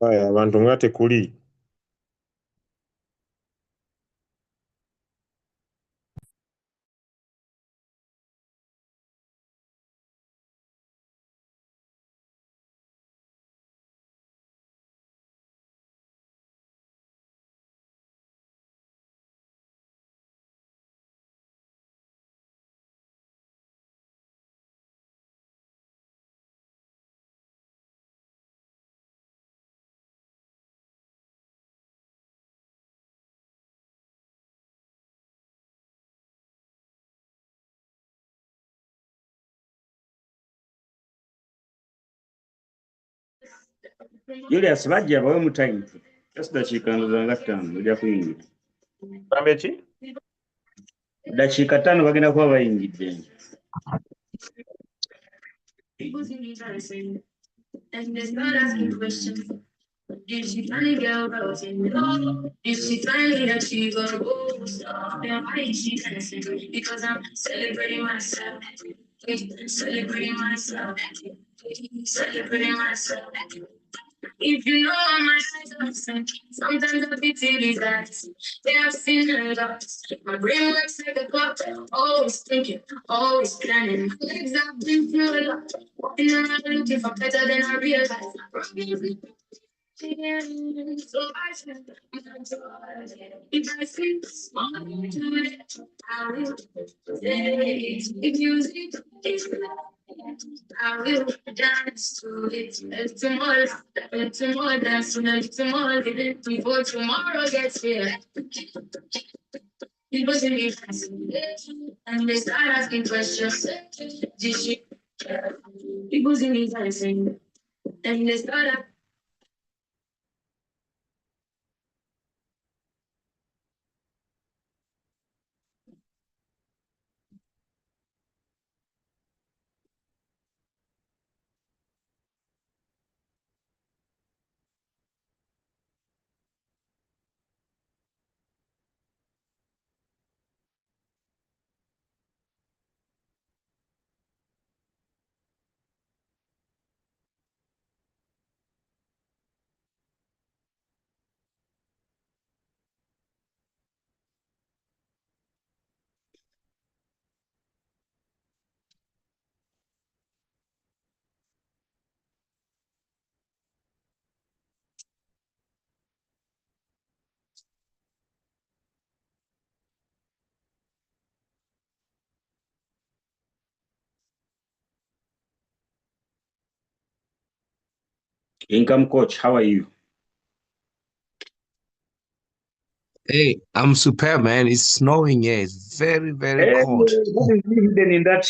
abantu nga tekuli. Julius bajja bawe mu time. Just dakiika ndoza nga 5 ojja kuyingira. Gambe ki? Dakiika 5 bagenda kuba bayingidde. And they start asking questions. Did she finally get over it? Did she finally achieve her goals? Then why is she dancing? Because I'm celebrating myself. Celebrating myself. Celebrating myself. If you know my eyes are sent, sometimes I pity these eyes. They have seen a lot. My brain works like a clock. Always thinking, always planning. My legs have been through a lot. Walking around looking for better than I realize. So I said, if I sing small to it, I will say, if music is I will dance to it. And tomorrow dance, and tomorrow living before tomorrow gets here. People see me dancing, and they start asking questions. Did she? People see me dancing, and they start. Income coach, how are you? Hey, I'm superb, man. It's snowing here. It's very, very Hey, cold. what is hidden in that?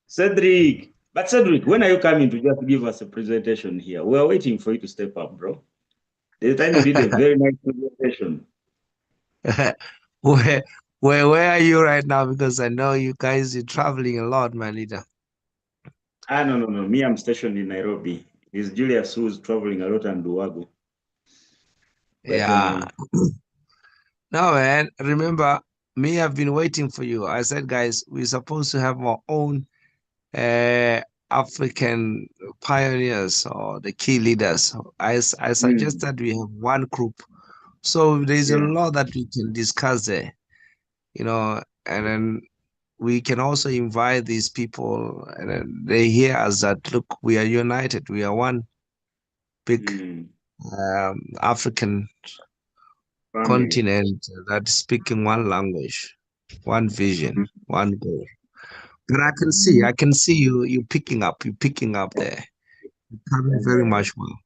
Cedric. But Cedric, when are you coming to just give us a presentation here? We are waiting for you to step up, bro. The time you did a very nice presentation. Where, where are you right now? Because I know you guys are traveling a lot, my leader. No. Me, I'm stationed in Nairobi. It's Julius who's traveling a lot and Duago. But, Yeah. No, man. Remember, me, I've been waiting for you. I said, guys, we're supposed to have our own African pioneers or the key leaders. I suggest that we have one group. So there's a yeah. lot that we can discuss there, and then we can also invite these people and then they hear us that, look, we are united. We are one big African Family. continent that's speaking one language, one vision, one goal. But I can see you picking up, there. You're coming very much well.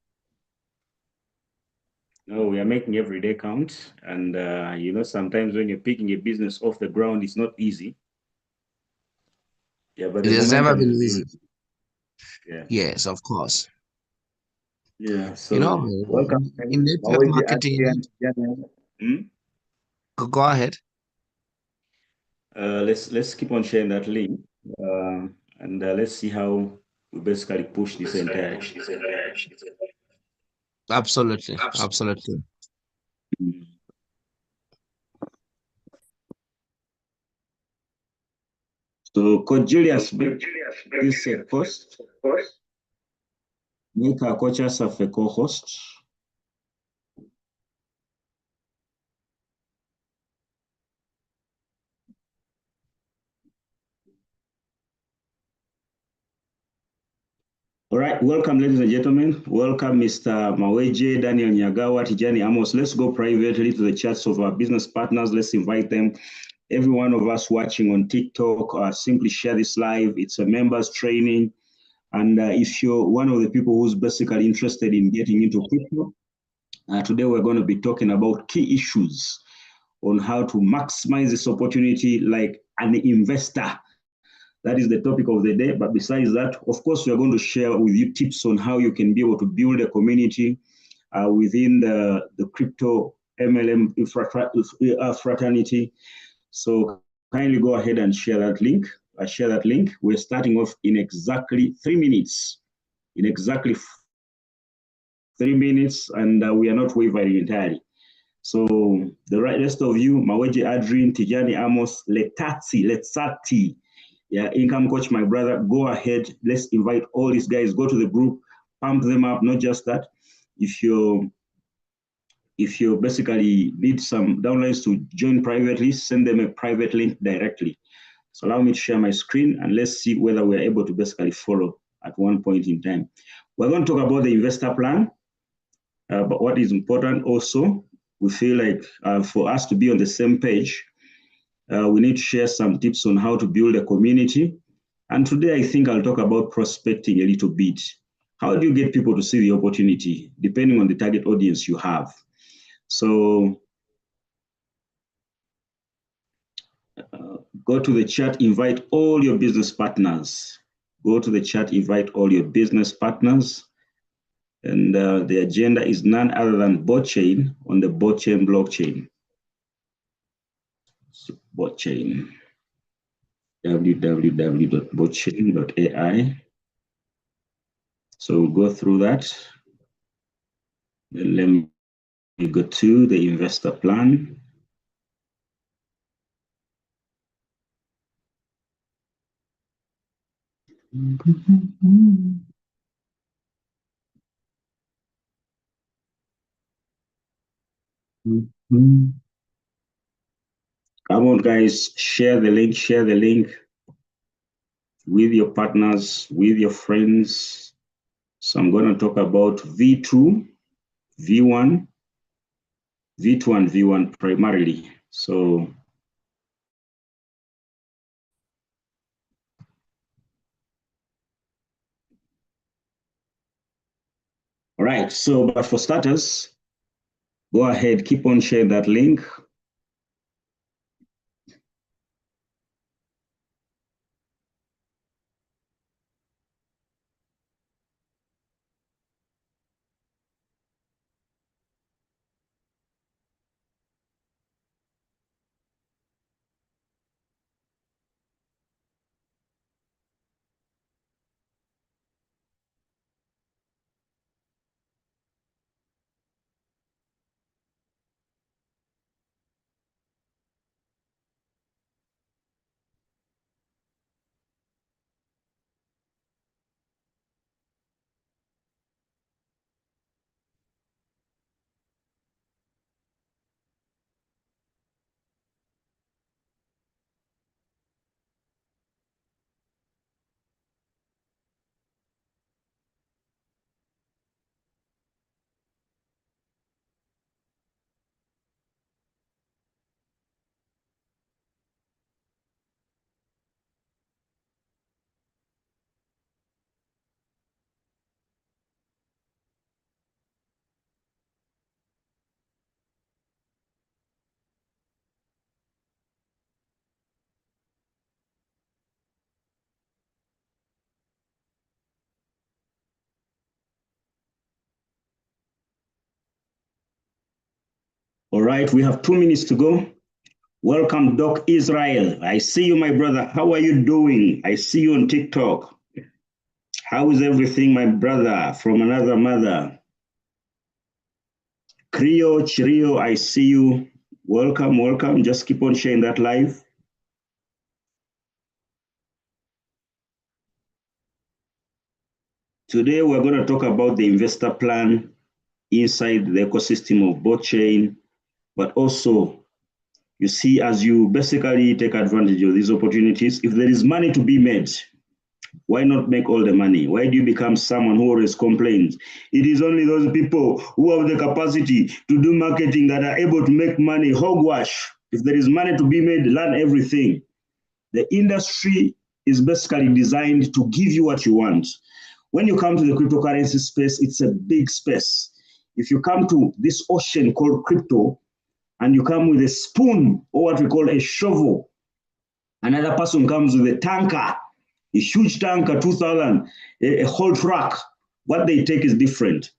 No, we are making every day count. And, sometimes when you're picking a business off the ground, it's not easy. Yeah, but It the has never momentum been is easy. building. Yeah. Yes, of course. Yeah. You know, So welcome. in network Always the marketing, go ahead. Let's keep on sharing that link, and let's see how we basically push this entire. Absolutely. So, Coach Julius, this post. Make our coach as a co-host. All right, welcome, ladies and gentlemen. Welcome, Mr. Maweje, Daniel Nyagawa, Tijani Amos. Let's go privately to the chats of our business partners. Let's invite them. Every one of us watching on TikTok, simply share this live. It's a members training. And if you're one of the people who's basically interested in getting into crypto, today we're going to be talking about key issues on how to maximize this opportunity like an investor. That is the topic of the day. But besides that, of course, we are going to share with you tips on how you can be able to build a community within the crypto MLM fraternity. So kindly go ahead and share that link. We're starting off in exactly 3 minutes. In exactly 3 minutes, and we are not wavering entirely. So the rest of you, Maweje Adrian, Tijani Amos, Letsati, yeah, income coach, my brother, go ahead. Let's invite all these guys. Go to the group, pump them up. Not just that. If you basically need some downloads to join privately, send them a private link directly. So allow me to share my screen and let's see whether we're able to basically follow at one point in time. We're going to talk about the investor plan. But what is important also, we feel like for us to be on the same page, we need to share some tips on how to build a community. And today, I think I'll talk about prospecting a little bit. How do you get people to see the opportunity, depending on the target audience you have? So go to the chat, invite all your business partners. Go to the chat, invite all your business partners. And the agenda is none other than botchain on the botchain blockchain. So botchain, www.botchain.ai. So we'll go through that. Then let me go to the investor plan. Come on, guys, share the link with your partners, with your friends. So I'm going to talk about V2, V1, V2 and V1 primarily. So all right, so but for starters, go ahead, keep on sharing that link. All right, we have 2 minutes to go. Welcome, Doc Israel. I see you, my brother. How are you doing? I see you on TikTok. How is everything, my brother, from another mother? Chirio, I see you. Welcome. Just keep on sharing that live. Today, we're going to talk about the investor plan inside the ecosystem of blockchain, but also, you see, as you basically take advantage of these opportunities, if there is money to be made, why not make all the money? Why do you become someone who always complains? It is only those people who have the capacity to do marketing that are able to make money. Hogwash. If there is money to be made, learn everything. The industry is basically designed to give you what you want. When you come to the cryptocurrency space, it's a big space. If you come to this ocean called crypto, and you come with a spoon or what we call a shovel, another person comes with a tanker, a huge tanker, 2,000, a whole truck. What they take is different.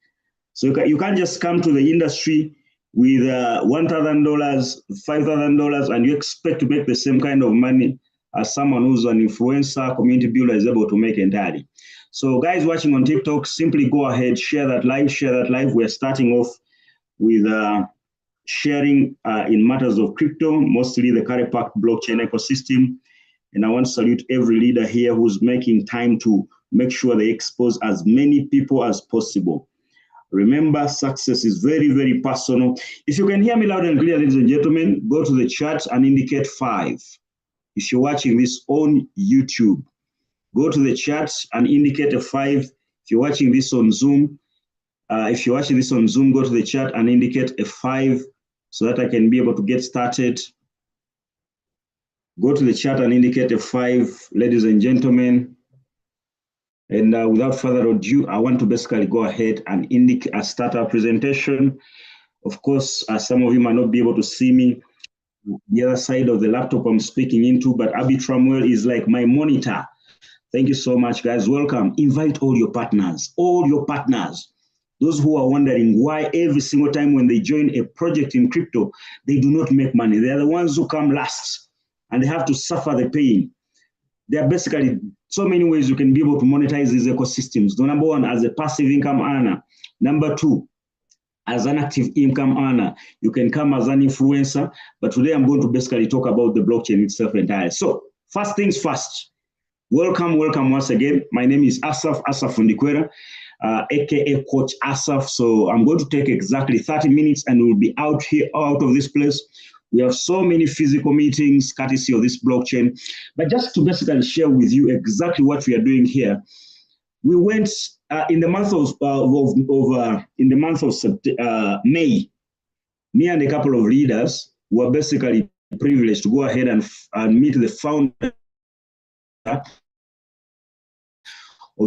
So you can't just come to the industry with $1,000, $5,000, and you expect to make the same kind of money as someone who's an influencer, community builder is able to make entirely. So guys watching on TikTok, simply go ahead, share that live. We're starting off with sharing in matters of crypto, mostly the Carypact blockchain ecosystem. And I want to salute every leader here who's making time to make sure they expose as many people as possible. Remember, success is very, very personal. If you can hear me loud and clear, ladies and gentlemen, go to the chat and indicate 5. If you're watching this on YouTube, go to the chat and indicate a 5. If you're watching this on Zoom, go to the chat and indicate a 5 so that I can be able to get started. Go to the chat and indicate a 5, ladies and gentlemen. And without further ado, I want to basically go ahead and start our presentation. Of course, some of you might not be able to see me, the other side of the laptop I'm speaking into, but Abby Tramwell is like my monitor. Thank you so much, guys. Welcome. Invite all your partners. Those who are wondering why every single time when they join a project in crypto, they do not make money. They are the ones who come last and they have to suffer the pain. There are basically so many ways you can be able to monetize these ecosystems. So number 1, as a passive income earner. Number 2, as an active income earner. You can come as an influencer, but today I'm going to basically talk about the blockchain itself entirely. So first things first, welcome once again. My name is Asaf Fundikwera, aka Coach Asaf. So I'm going to take exactly 30 minutes and we'll be out of this place. We have so many physical meetings courtesy of this blockchain, but just to basically share with you exactly what we are doing here. We went in the month of May. Me and a couple of leaders were basically privileged to go ahead and meet the founder of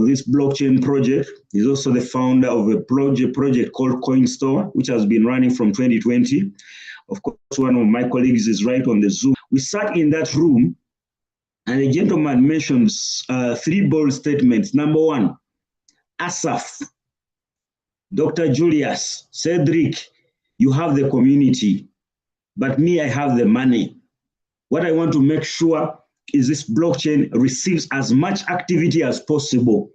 this blockchain project. He's also the founder of a project called CoinStore, which has been running from 2020. Of course, one of my colleagues is right on the Zoom. We sat in that room, and the gentleman mentioned 3 bold statements. Number 1, Asaf, Dr. Julius, Cedric, you have the community, but me, I have the money. What I want to make sure is this blockchain receives as much activity as possible.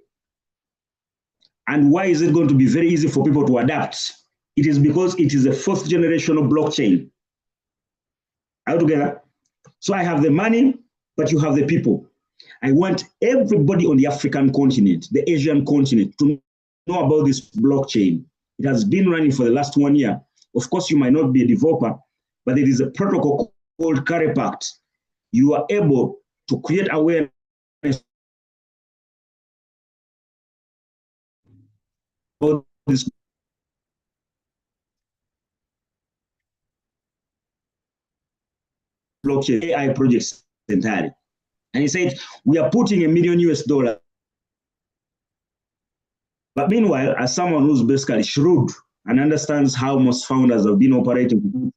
And why is it going to be very easy for people to adapt? It is because it is a 4th generation of blockchain. Are you together? So I have the money, but you have the people. I want everybody on the African continent, the Asian continent, to know about this blockchain. It has been running for the last 1 year. Of course, you might not be a developer, but there is a protocol called Carypact. You are able to create awareness about this blockchain AI projects entirely. And he said, we are putting $1 million US. But meanwhile, as someone who's basically shrewd and understands how most founders have been operating,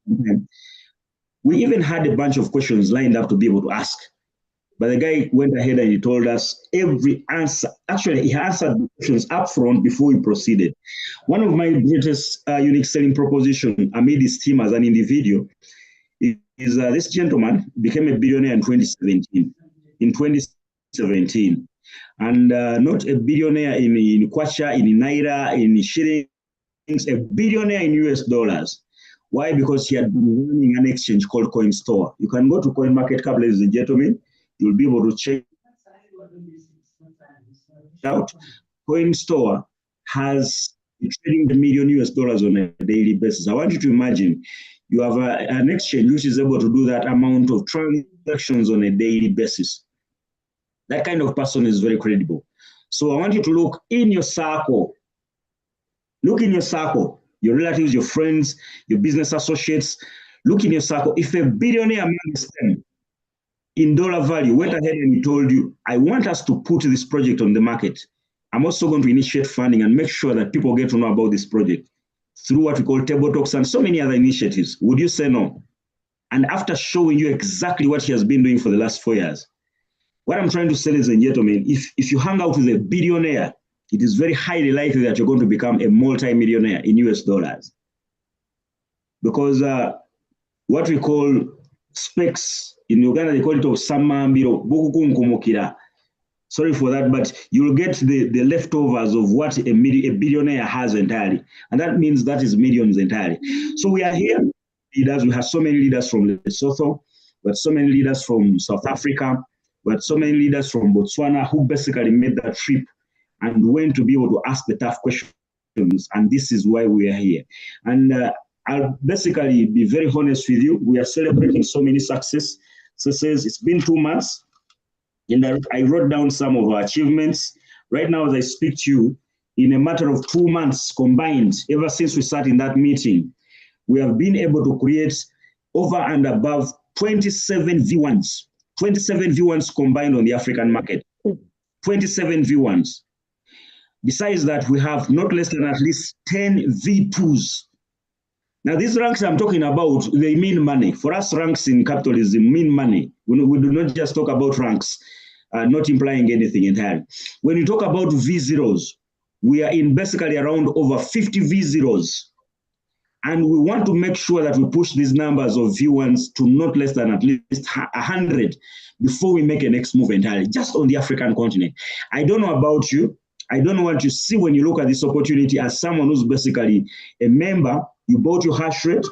we even had a bunch of questions lined up to be able to ask. But the guy went ahead and he told us every answer. Actually, he answered the questions up front before he proceeded. One of my greatest unique selling proposition amid his team as an individual is this gentleman became a billionaire in 2017. And not a billionaire in kwacha, in naira, in shillings, a billionaire in US dollars. Why? Because he had been running an exchange called CoinStore. You can go to CoinMarketCap, ladies and gentlemen. You'll be able to check out. coin store has trading the million US dollars on a daily basis. I want you to imagine you have an exchange which is able to do that amount of transactions on a daily basis. That kind of person is very credible. So I want you to look in your circle. Look in your circle, your relatives, your friends, your business associates. Look in your circle. If a billionaire amongst them in dollar value went ahead and told you, I want us to put this project on the market, I'm also going to initiate funding and make sure that people get to know about this project through what we call table talks and so many other initiatives, would you say no? And after showing you exactly what he has been doing for the last 4 years, what I'm trying to say, ladies and gentlemen, if you hang out with a billionaire, it is very highly likely that you're going to become a multi-millionaire in US dollars. Because what we call specs, in Uganda they call it Samambiro, Bokukunkumukira. Sorry for that, but you'll get the leftovers of what a billionaire has entirely. And that means that is millions entirely. So we are here, leaders. We have so many leaders from Lesotho. We have so many leaders from South Africa. We have so many leaders from Botswana who basically made that trip and went to be able to ask the tough questions. And this is why we are here. And I'll basically be very honest with you. We are celebrating so many successes. It's been 2 months. And I wrote down some of our achievements. Right now, as I speak to you, in a matter of 2 months combined, ever since we sat in that meeting, we have been able to create over and above 27 V1s. 27 V1s combined on the African market. 27 V1s. Besides that, we have not less than at least 10 V2s. Now, these ranks I'm talking about, they mean money. For us, ranks in capitalism mean money. We do not just talk about ranks, not implying anything entirely. When you talk about V0s, we are in basically around over 50 V0s. And we want to make sure that we push these numbers of V1s to not less than at least 100 before we make a next move entirely, just on the African continent. I don't know about you. I don't know what you see when you look at this opportunity as someone who's basically a member. You bought your hash rate,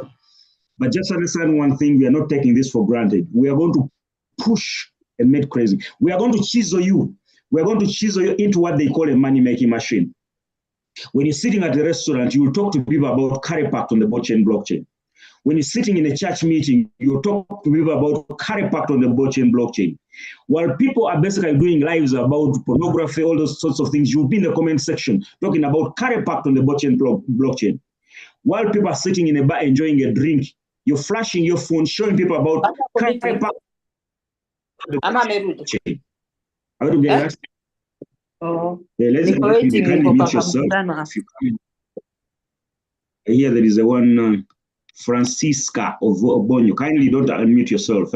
but just understand one thing, we are not taking this for granted. We are going to push and make crazy. We are going to chisel you. We are going to chisel you into what they call a money-making machine. When you're sitting at a restaurant, you will talk to people about Carypact on the blockchain. When you're sitting in a church meeting, you will talk to people about Carypact on the blockchain. While people are basically doing lives about pornography, all those sorts of things, you'll be in the comment section talking about Carypact on the blockchain. While people are sitting in a bar enjoying a drink, you're flashing your phone, showing people about Carypact. How to get that? Oh, Let's kindly mute yourself. If you come in. Here there is a one Francisca of Bonyo. Kindly don't unmute yourself.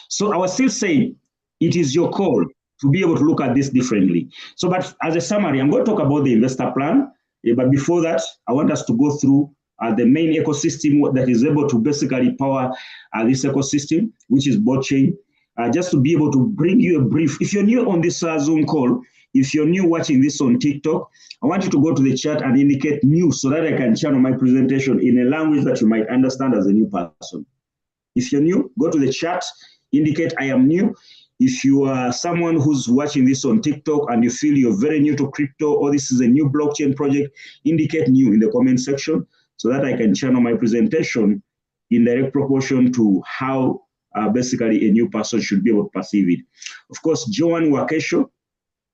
So I was still saying, it is your call to be able to look at this differently. So, but as a summary, I'm going to talk about the investor plan. But before that, I want us to go through the main ecosystem that is able to basically power this ecosystem, which is blockchain. Just to be able to bring you a brief. If you're new on this Zoom call, if you're new watching this on TikTok, I want you to go to the chat and indicate new so that I can channel my presentation in a language that you might understand as a new person. If you're new, go to the chat, indicate I am new. If you are someone who's watching this on TikTok and you feel you're very new to crypto or this is a new blockchain project, indicate new in the comment section so that I can channel my presentation in direct proportion to how basically a new person should be able to perceive it. Of course, Joan Wakesho,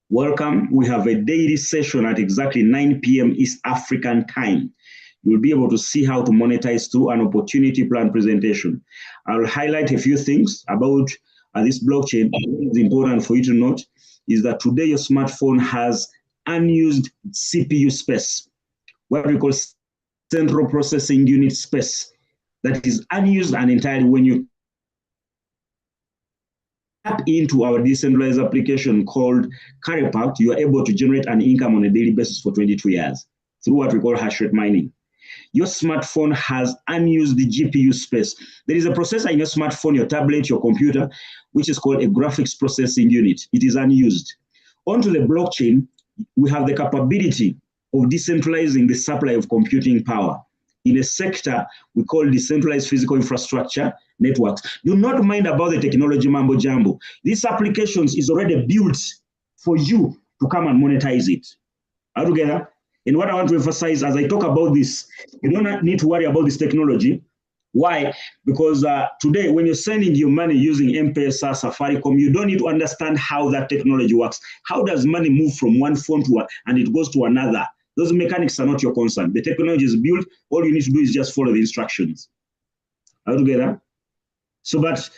welcome. We have a daily session at exactly 9 p.m. East African time. You'll be able to see how to monetize through an opportunity plan presentation. I'll highlight a few things about this blockchain. It's important for you to note is that today your smartphone has unused CPU space, what we call central processing unit space, that is unused and entirely. When you tap into our decentralized application called Carypact, you are able to generate an income on a daily basis for 22 years through what we call hash rate mining. Your smartphone has unused the GPU space. There is a processor in your smartphone, your tablet, your computer, which is called a graphics processing unit. It is unused. Onto the blockchain, we have the capability of decentralizing the supply of computing power in a sector we call decentralized physical infrastructure networks. Do not mind about the technology mambo jumbo. These applications is already built for you to come and monetize it. Are we together? And what I want to emphasize as I talk about this, you don't need to worry about this technology. Why? Because today, when you're sending your money using M-Pesa, Safaricom, you don't need to understand how that technology works. How does money move from one phone to and it goes to another? Those mechanics are not your concern. The technology is built. All you need to do is just follow the instructions. Are we together? So, but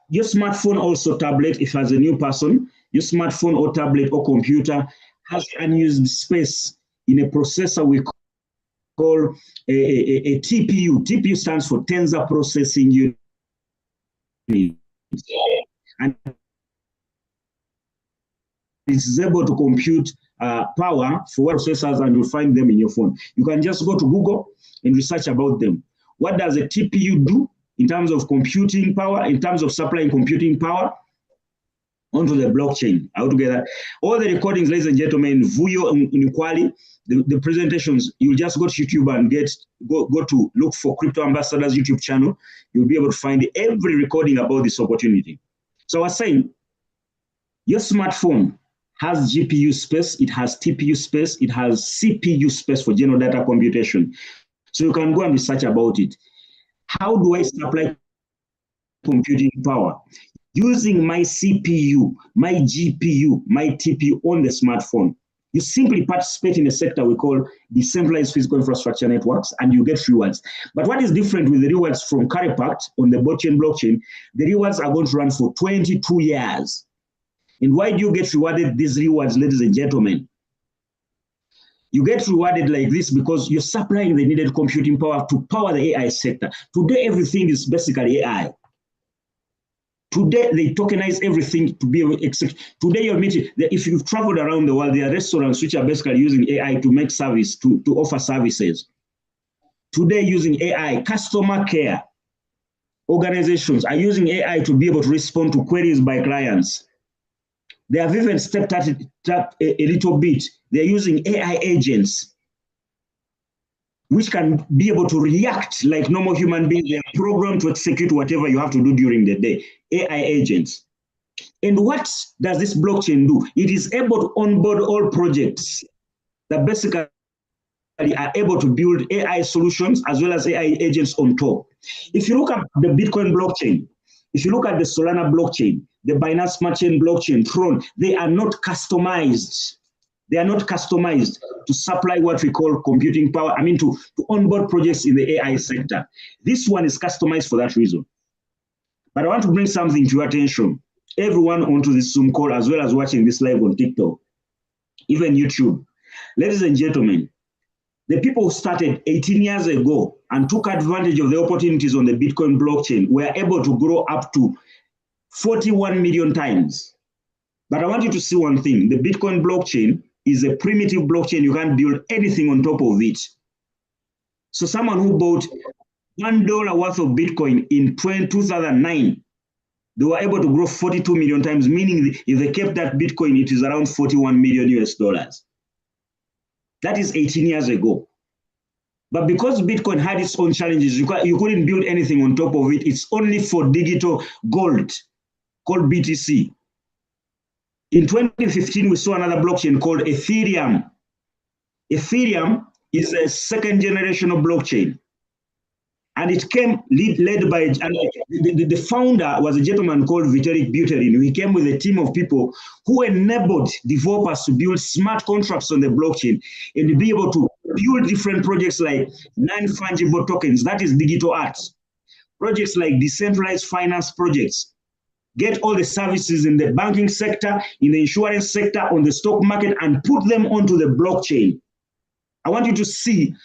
your smartphone, also tablet, if as a new person, your smartphone or tablet or computer has unused space in a processor we call a TPU. TPU stands for Tensor Processing Unit. And it's able to compute power for processors, and you'll find them in your phone. You can just go to Google and research about them. What does a TPU do in terms of computing power, in terms of supplying computing power onto the blockchain? Altogether, all the recordings, ladies and gentlemen, Vuyo and Uniquali, the presentations, you'll just go to YouTube and go to look for Crypto Ambassadors YouTube channel. You'll be able to find every recording about this opportunity. So I was saying, your smartphone has GPU space, it has TPU space, it has CPU space for general data computation. So you can go and research about it. How do I supply computing power? Using my CPU, my GPU, my TPU on the smartphone. You simply participate in a sector we call decentralized physical infrastructure networks, and you get rewards. But what is different with the rewards from Carypact on the blockchain, the rewards are going to run for 22 years. And why do you get rewarded these rewards, ladies and gentlemen? You get rewarded like this because you're supplying the needed computing power to power the AI sector. Today, everything is basically AI. Today, they tokenize everything to be able to execute. Today, you're meeting, if you've traveled around the world, there are restaurants which are basically using AI to make service, to offer services. Today, using AI, customer care organizations are using AI to be able to respond to queries by clients. They have even stepped at it a little bit. They're using AI agents, which can be able to react like normal human beings. They're programmed to execute whatever you have to do during the day. AI agents. And what does this blockchain do? It is able to onboard all projects that basically are able to build AI solutions as well as AI agents on top. If you look at the Bitcoin blockchain, if you look at the Solana blockchain, the Binance Smart Chain blockchain, Tron, they are not customized. They are not customized to supply what we call computing power, to onboard projects in the AI sector. This one is customized for that reason. But I want to bring something to your attention. Everyone onto this Zoom call, as well as watching this live on TikTok, even YouTube. Ladies and gentlemen, the people who started 18 years ago and took advantage of the opportunities on the Bitcoin blockchain were able to grow up to 41 million times. But I want you to see one thing. The Bitcoin blockchain is a primitive blockchain. You can't build anything on top of it. So someone who bought $1 worth of Bitcoin in 2009, they were able to grow 42 million times, meaning if they kept that Bitcoin, it is around 41 million US dollars. That is 18 years ago. But because Bitcoin had its own challenges, you couldn't build anything on top of it. It's only for digital gold called BTC. In 2015, we saw another blockchain called Ethereum. Ethereum is a second generation of blockchain. And it came led by, the founder was a gentleman called Vitalik Buterin. He came with a team of people who enabled developers to build smart contracts on the blockchain and to be able to build different projects like non-fungible tokens, that is digital art. Projects like decentralized finance projects, get all the services in the banking sector, in the insurance sector, on the stock market, and put them onto the blockchain. I want you to see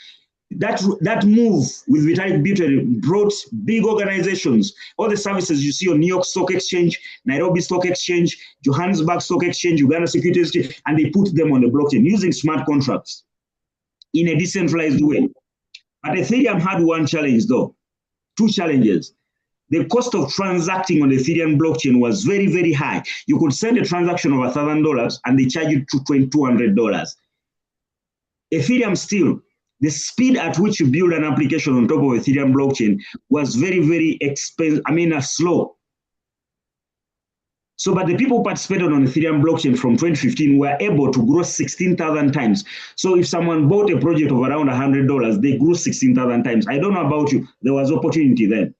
that move with Vitalik Buterin brought big organizations, all the services you see on New York Stock Exchange, Nairobi Stock Exchange, Johannesburg Stock Exchange, Uganda Securities Exchange, and they put them on the blockchain using smart contracts in a decentralized way. But Ethereum had one challenge though, two challenges. The cost of transacting on the Ethereum blockchain was very, very high. You could send a transaction of $1,000 and they charge you $200. Ethereum still, the speed at which you build an application on top of Ethereum blockchain was very, very expensive, slow. So, but the people who participated on Ethereum blockchain from 2015 were able to grow 16,000 times. So if someone bought a project of around $100, they grew 16,000 times. I don't know about you, there was opportunity then.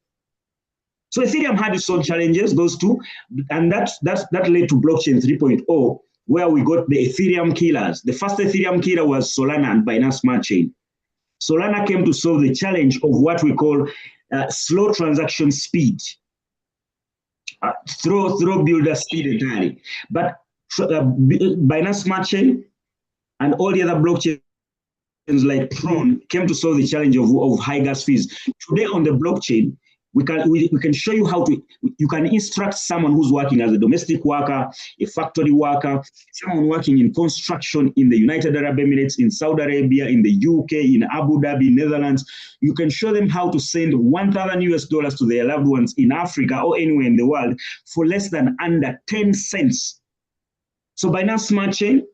So Ethereum had its own challenges, those two, and that led to blockchain 3.0, where we got the Ethereum killers. The first Ethereum killer was Solana and Binance Smart Chain. Solana came to solve the challenge of what we call slow transaction speed. Throw builder speed entirely. But Binance Smart Chain and all the other blockchains like Tron came to solve the challenge of high gas fees. Today on the blockchain, we can show you how you can instruct someone who's working as a domestic worker, a factory worker, someone working in construction in the United Arab Emirates, in Saudi Arabia, in the UK, in Abu Dhabi, Netherlands. You can show them how to send $1,000 to their loved ones in Africa or anywhere in the world for less than under 10 cents. So Binance Smart Chain,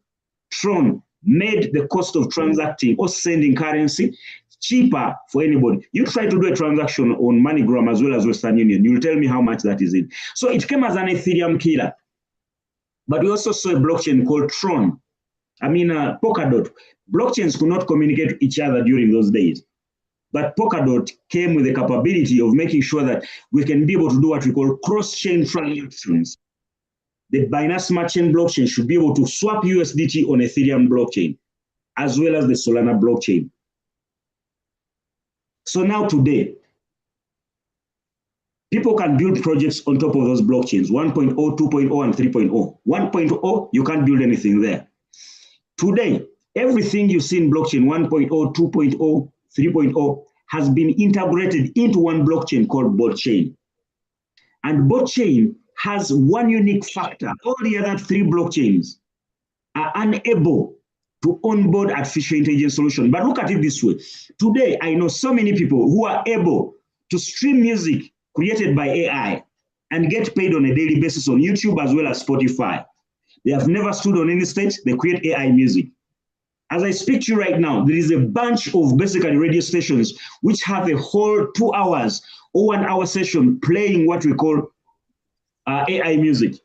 Tron, made the cost of transacting or sending currency cheaper for anybody. You try to do a transaction on MoneyGram as well as Western Union, you'll tell me how much that is in. So it came as an Ethereum killer. But we also saw a blockchain called Tron. Polkadot. Blockchains could not communicate with each other during those days. But Polkadot came with the capability of making sure that we can be able to do what we call cross-chain transactions. The Binance Smart Chain blockchain should be able to swap USDT on Ethereum blockchain, as well as the Solana blockchain. So now today, people can build projects on top of those blockchains, 1.0, 2.0, and 3.0. 1.0, you can't build anything there. Today, everything you see in blockchain 1.0, 2.0, 3.0 has been integrated into one blockchain called botchain. And botchain has one unique factor. All the other three blockchains are unable to onboard artificial intelligence solution. But look at it this way. Today, I know so many people who are able to stream music created by AI and get paid on a daily basis on YouTube as well as Spotify. They have never stood on any stage, they create AI music. As I speak to you right now, there is a bunch of basically radio stations which have a whole 2 hours or 1 hour session playing what we call AI music.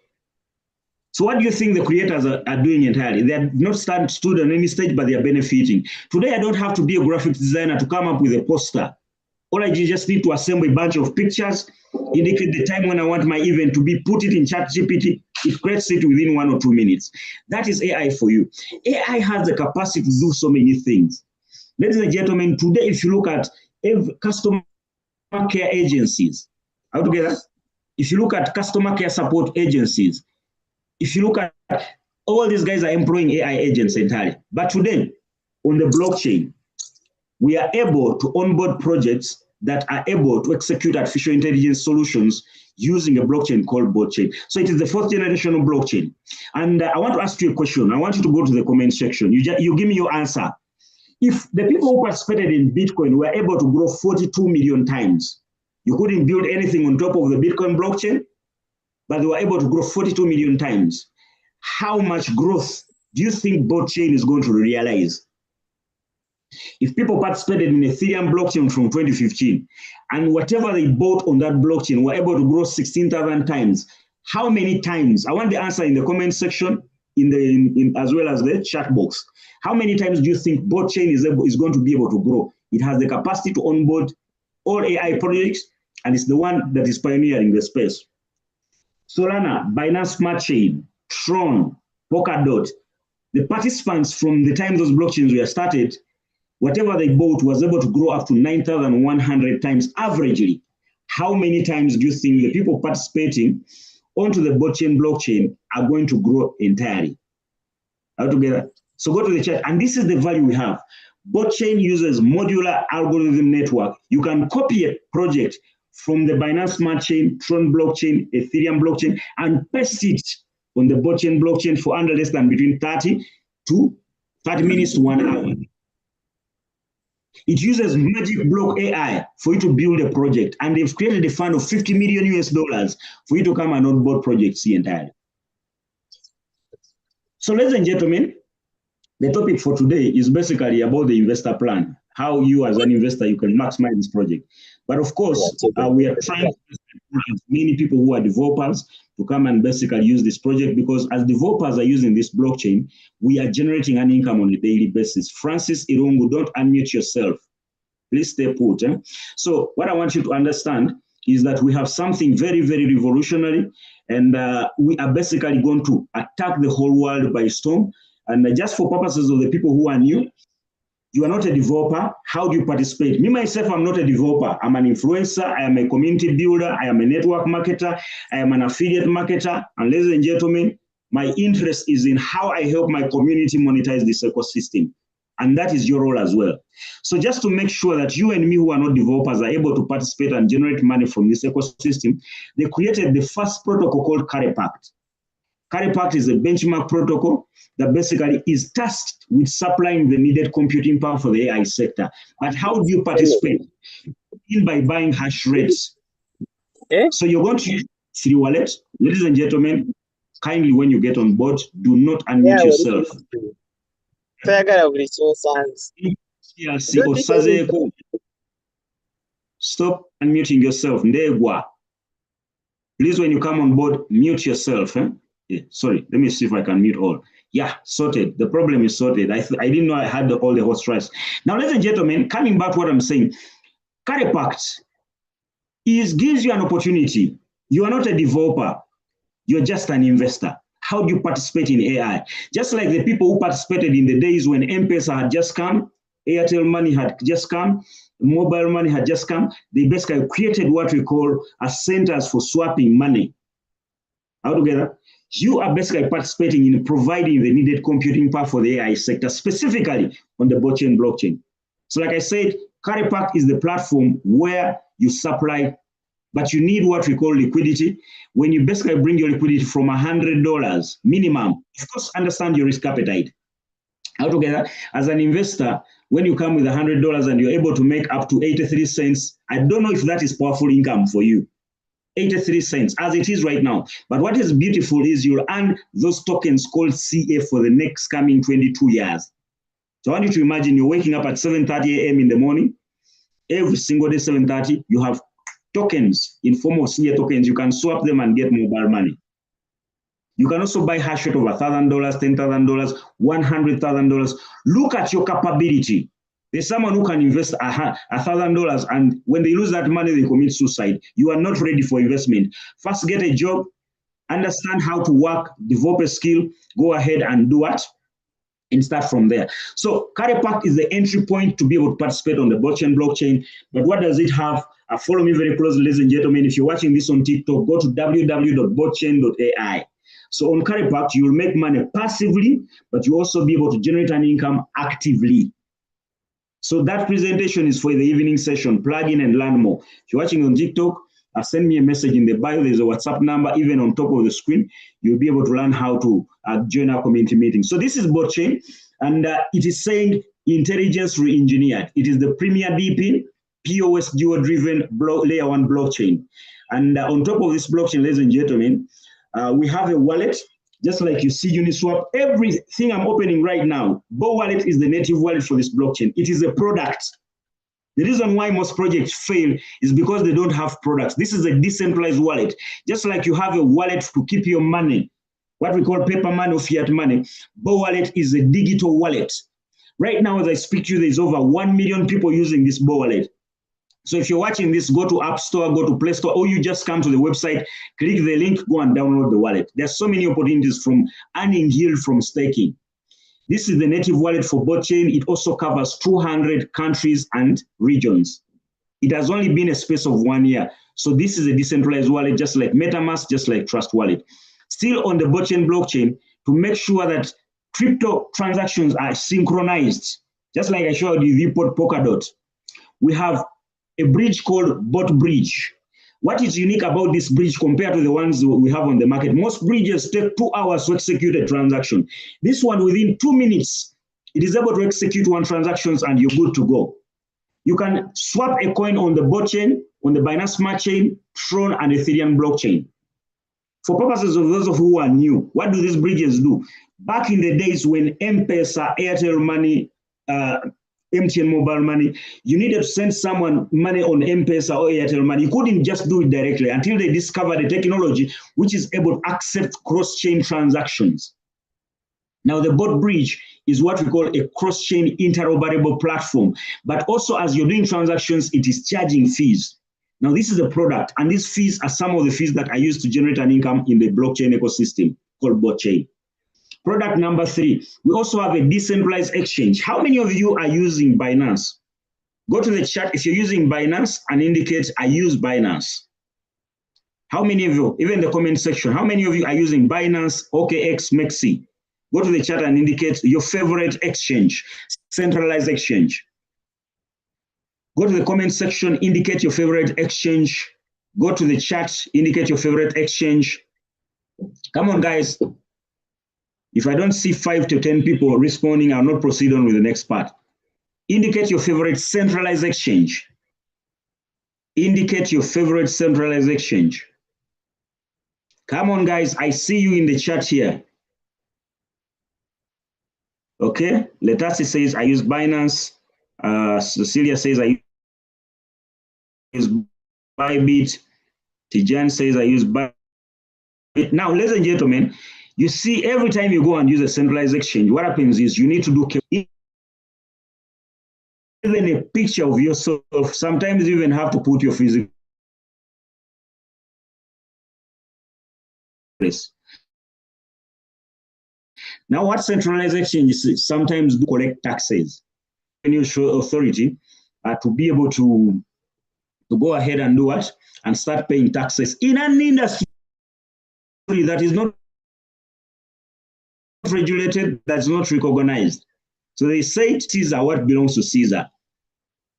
So what do you think the creators are doing entirely? They are not stood on any stage, but they are benefiting. Today, I don't have to be a graphic designer to come up with a poster. All I just need to assemble a bunch of pictures, indicate the time when I want my event to be, put it in ChatGPT, it creates it within 1 or 2 minutes. That is AI for you. AI has the capacity to do so many things. Ladies and gentlemen, today, if you look at customer care agencies, how together? If you look at customer care support agencies, if you look at all these guys are employing AI agents entirely. But today, on the blockchain, we are able to onboard projects that are able to execute artificial intelligence solutions using a blockchain called botchain. So it is the 4th generation of blockchain. And I want to ask you a question. I want you to go to the comment section. You give me your answer. If the people who participated in Bitcoin were able to grow 42 million times, you couldn't build anything on top of the Bitcoin blockchain, but they were able to grow 42 million times. How much growth do you think botchain is going to realize? If people participated in Ethereum blockchain from 2015, and whatever they bought on that blockchain were able to grow 16,000 times, how many times? I want the answer in the comment section, as well as the chat box. How many times do you think botchain is going to be able to grow? It has the capacity to onboard all AI projects, and it's the one that is pioneering the space. Solana, Binance Smart Chain, Tron, Polkadot, the participants from the time those blockchains were started, whatever they bought was able to grow up to 9,100 times averagely. How many times do you think the people participating onto the botchain blockchain are going to grow entirely? All together. So go to the chat, and this is the value we have. Botchain uses modular algorithm network. You can copy a project from the Binance Smart Chain, Tron blockchain, Ethereum blockchain, and paste it on the botchain blockchain for under less than between 30 minutes to 1 hour. It uses Magic Block AI for you to build a project, and they've created a fund of 50 million US dollars for you to come and onboard projects here entirely. So ladies and gentlemen, the topic for today is basically about the investor plan, how you as an investor, you can maximize this project. But of course, we are trying to many people who are developers to come and basically use this project, because as developers are using this blockchain, we are generating an income on a daily basis. Francis Irungu, don't unmute yourself. Please stay put. So what I want you to understand is that we have something very, very revolutionary, and we are basically going to attack the whole world by storm. And just for purposes of the people who are new, you are not a developer. How do you participate? Me, myself, I'm not a developer. I'm an influencer. I am a community builder. I am a network marketer. I am an affiliate marketer. And ladies and gentlemen, my interest is in how I help my community monetize this ecosystem. And that is your role as well. So just to make sure that you and me who are not developers are able to participate and generate money from this ecosystem, they created the first protocol called Carypact. Carypact is a benchmark protocol that basically is tasked with supplying the needed computing power for the AI sector. But how do you participate? By buying hash rates. So you're going to use free wallet. Ladies and gentlemen, kindly when you get on board, do not unmute yourself. Stop unmuting yourself. Please, when you come on board, mute yourself. Yeah, sorry, let me see if I can mute all. Yeah, sorted. The problem is sorted. I didn't know I had all the host rights. Now, ladies and gentlemen, coming back to what I'm saying, Carypact gives you an opportunity. You are not a developer. You're just an investor. How do you participate in AI? Just like the people who participated in the days when M-Pesa had just come, Airtel money had just come, mobile money had just come, they basically created what we call centers for swapping money. Altogether, you are basically participating in providing the needed computing power for the AI sector, specifically on the blockchain. So like I said, Carypact is the platform where you supply, but you need what we call liquidity. When you basically bring your liquidity from $100 minimum, of course, understand your risk appetite. Altogether, as an investor, when you come with $100 and you're able to make up to 83 cents, I don't know if that is powerful income for you. 83 cents as it is right now. But what is beautiful is you'll earn those tokens called CA for the next coming 22 years. So I want you to imagine you're waking up at 7:30 a.m. in the morning. Every single day, 7:30, you have tokens in form of CA tokens. You can swap them and get mobile money. You can also buy hash rate of $1,000, $10,000, $100,000. Look at your capability. There's someone who can invest $1,000, and when they lose that money, they commit suicide. You are not ready for investment. First, get a job, understand how to work, develop a skill, go ahead and do what? And start from there. So Carypact is the entry point to be able to participate on the blockchain. But what does it have? Follow me very closely, ladies and gentlemen. If you're watching this on TikTok, go to www.botchain.ai. So on Carypact, you will make money passively, but you also be able to generate an income actively. So that presentation is for the evening session. Plug in and learn more. If you're watching on TikTok, send me a message in the bio. There's a WhatsApp number, even on top of the screen. You'll be able to learn how to join our community meeting. So this is Botchain, and it is saying intelligence re-engineered. It is the premier DePIN, POS geo-driven layer 1 blockchain. And on top of this blockchain, ladies and gentlemen, we have a wallet. Just like you see Uniswap, everything I'm opening right now, Bo Wallet is the native wallet for this blockchain. It is a product. The reason why most projects fail is because they don't have products. This is a decentralized wallet. Just like you have a wallet to keep your money, what we call paper money or fiat money, Bo Wallet is a digital wallet. Right now, as I speak to you, there's over 1 million people using this Bo Wallet. So if you're watching this, go to App Store, go to Play Store, or you just come to the website, click the link, go and download the wallet. There's so many opportunities from earning yield from staking. This is the native wallet for Botchain. It also covers 200 countries and regions. It has only been a space of 1 year. So this is a decentralized wallet, just like MetaMask, just like Trust Wallet. Still on the Botchain blockchain, to make sure that crypto transactions are synchronized, just like I showed you the Polkadot. We have a bridge called Bot Bridge. What is unique about this bridge compared to the ones we have on the market? Most bridges take 2 hours to execute a transaction. This one, within 2 minutes, it is able to execute 1 transaction and you're good to go. You can swap a coin on the Botchain, on the Binance Smart Chain, Tron, and Ethereum blockchain. For purposes of those of who are new, what do these bridges do? Back in the days when M-Pesa, Airtel Money, MTN mobile money, you needed to send someone money on M-Pesa or Airtel money. You couldn't just do it directly until they discovered a technology which is able to accept cross-chain transactions. Now, the bot bridge is what we call a cross-chain interoperable platform. But also, as you're doing transactions, it is charging fees. Now, this is the product, and these fees are some of the fees that are used to generate an income in the blockchain ecosystem called botchain. Product number 3, we also have a decentralized exchange. How many of you are using Binance? Go to the chat if you're using Binance and indicate I use Binance. How many of you, even in the comment section, how many of you are using Binance, OKX, Mexi? Go to the chat and indicate your favorite exchange, centralized exchange. Go to the comment section, indicate your favorite exchange. Go to the chat, indicate your favorite exchange. Come on, guys. If I don't see 5 to 10 people responding, I'll not proceed on with the next part. Indicate your favorite centralized exchange. Indicate your favorite centralized exchange. Come on, guys. I see you in the chat here. Okay. Letasi says, I use Binance. Cecilia says, I use Bybit. Tijan says, I use Bybit. Now, ladies and gentlemen, you see, every time you go and use a centralized exchange, what happens is you need to do even a picture of yourself. Sometimes you even have to put your physical place. Now, what centralized exchanges sometimes do collect taxes. Revenue authority to be able to go ahead and do what? And start paying taxes in an industry that is not regulated, that's not recognized. So they say Caesar what belongs to Caesar.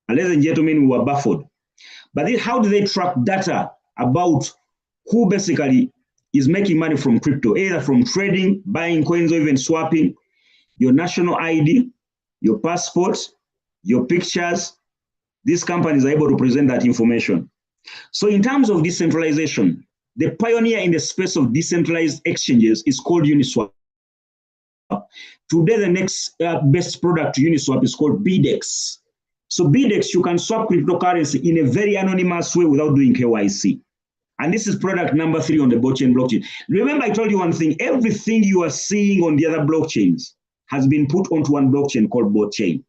And ladies and gentlemen, we were baffled. But how do they track data about who basically is making money from crypto, either from trading, buying coins, or even swapping? Your national ID, your passport, your pictures. These companies are able to present that information. So in terms of decentralization, the pioneer in the space of decentralized exchanges is called Uniswap. Today, the next best product to Uniswap is called BDEX. So BDEX, you can swap cryptocurrency in a very anonymous way without doing KYC. And this is product number 3 on the blockchain. Remember, I told you one thing, everything you are seeing on the other blockchains has been put onto one blockchain called botchain.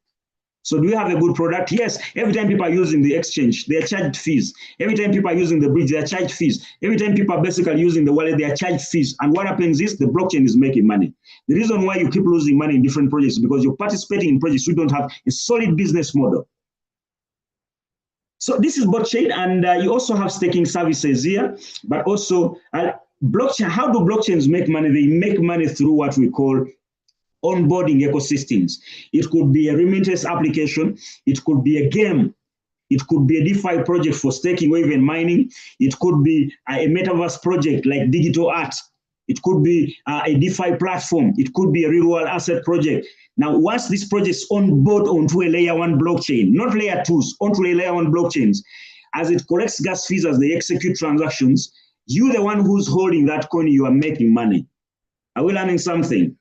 So do we have a good product? Yes. Every time people are using the exchange, they are charged fees. Every time people are using the bridge, they are charged fees. Every time people are basically using the wallet, they are charged fees. And what happens is the blockchain is making money. The reason why you keep losing money in different projects is because you're participating in projects who don't have a solid business model. So this is blockchain, and you also have staking services here, but also blockchain. How do blockchains make money? They make money through what we call onboarding ecosystems. It could be a remittance application. It could be a game. It could be a DeFi project for staking or even mining. It could be a metaverse project like digital art. It could be a DeFi platform. It could be a real-world asset project. Now, once these projects onboard onto a layer 1 blockchain, not layer 2s, onto a layer 1 blockchains, as it collects gas fees as they execute transactions, you, the one who's holding that coin, you are making money. Are we learning something?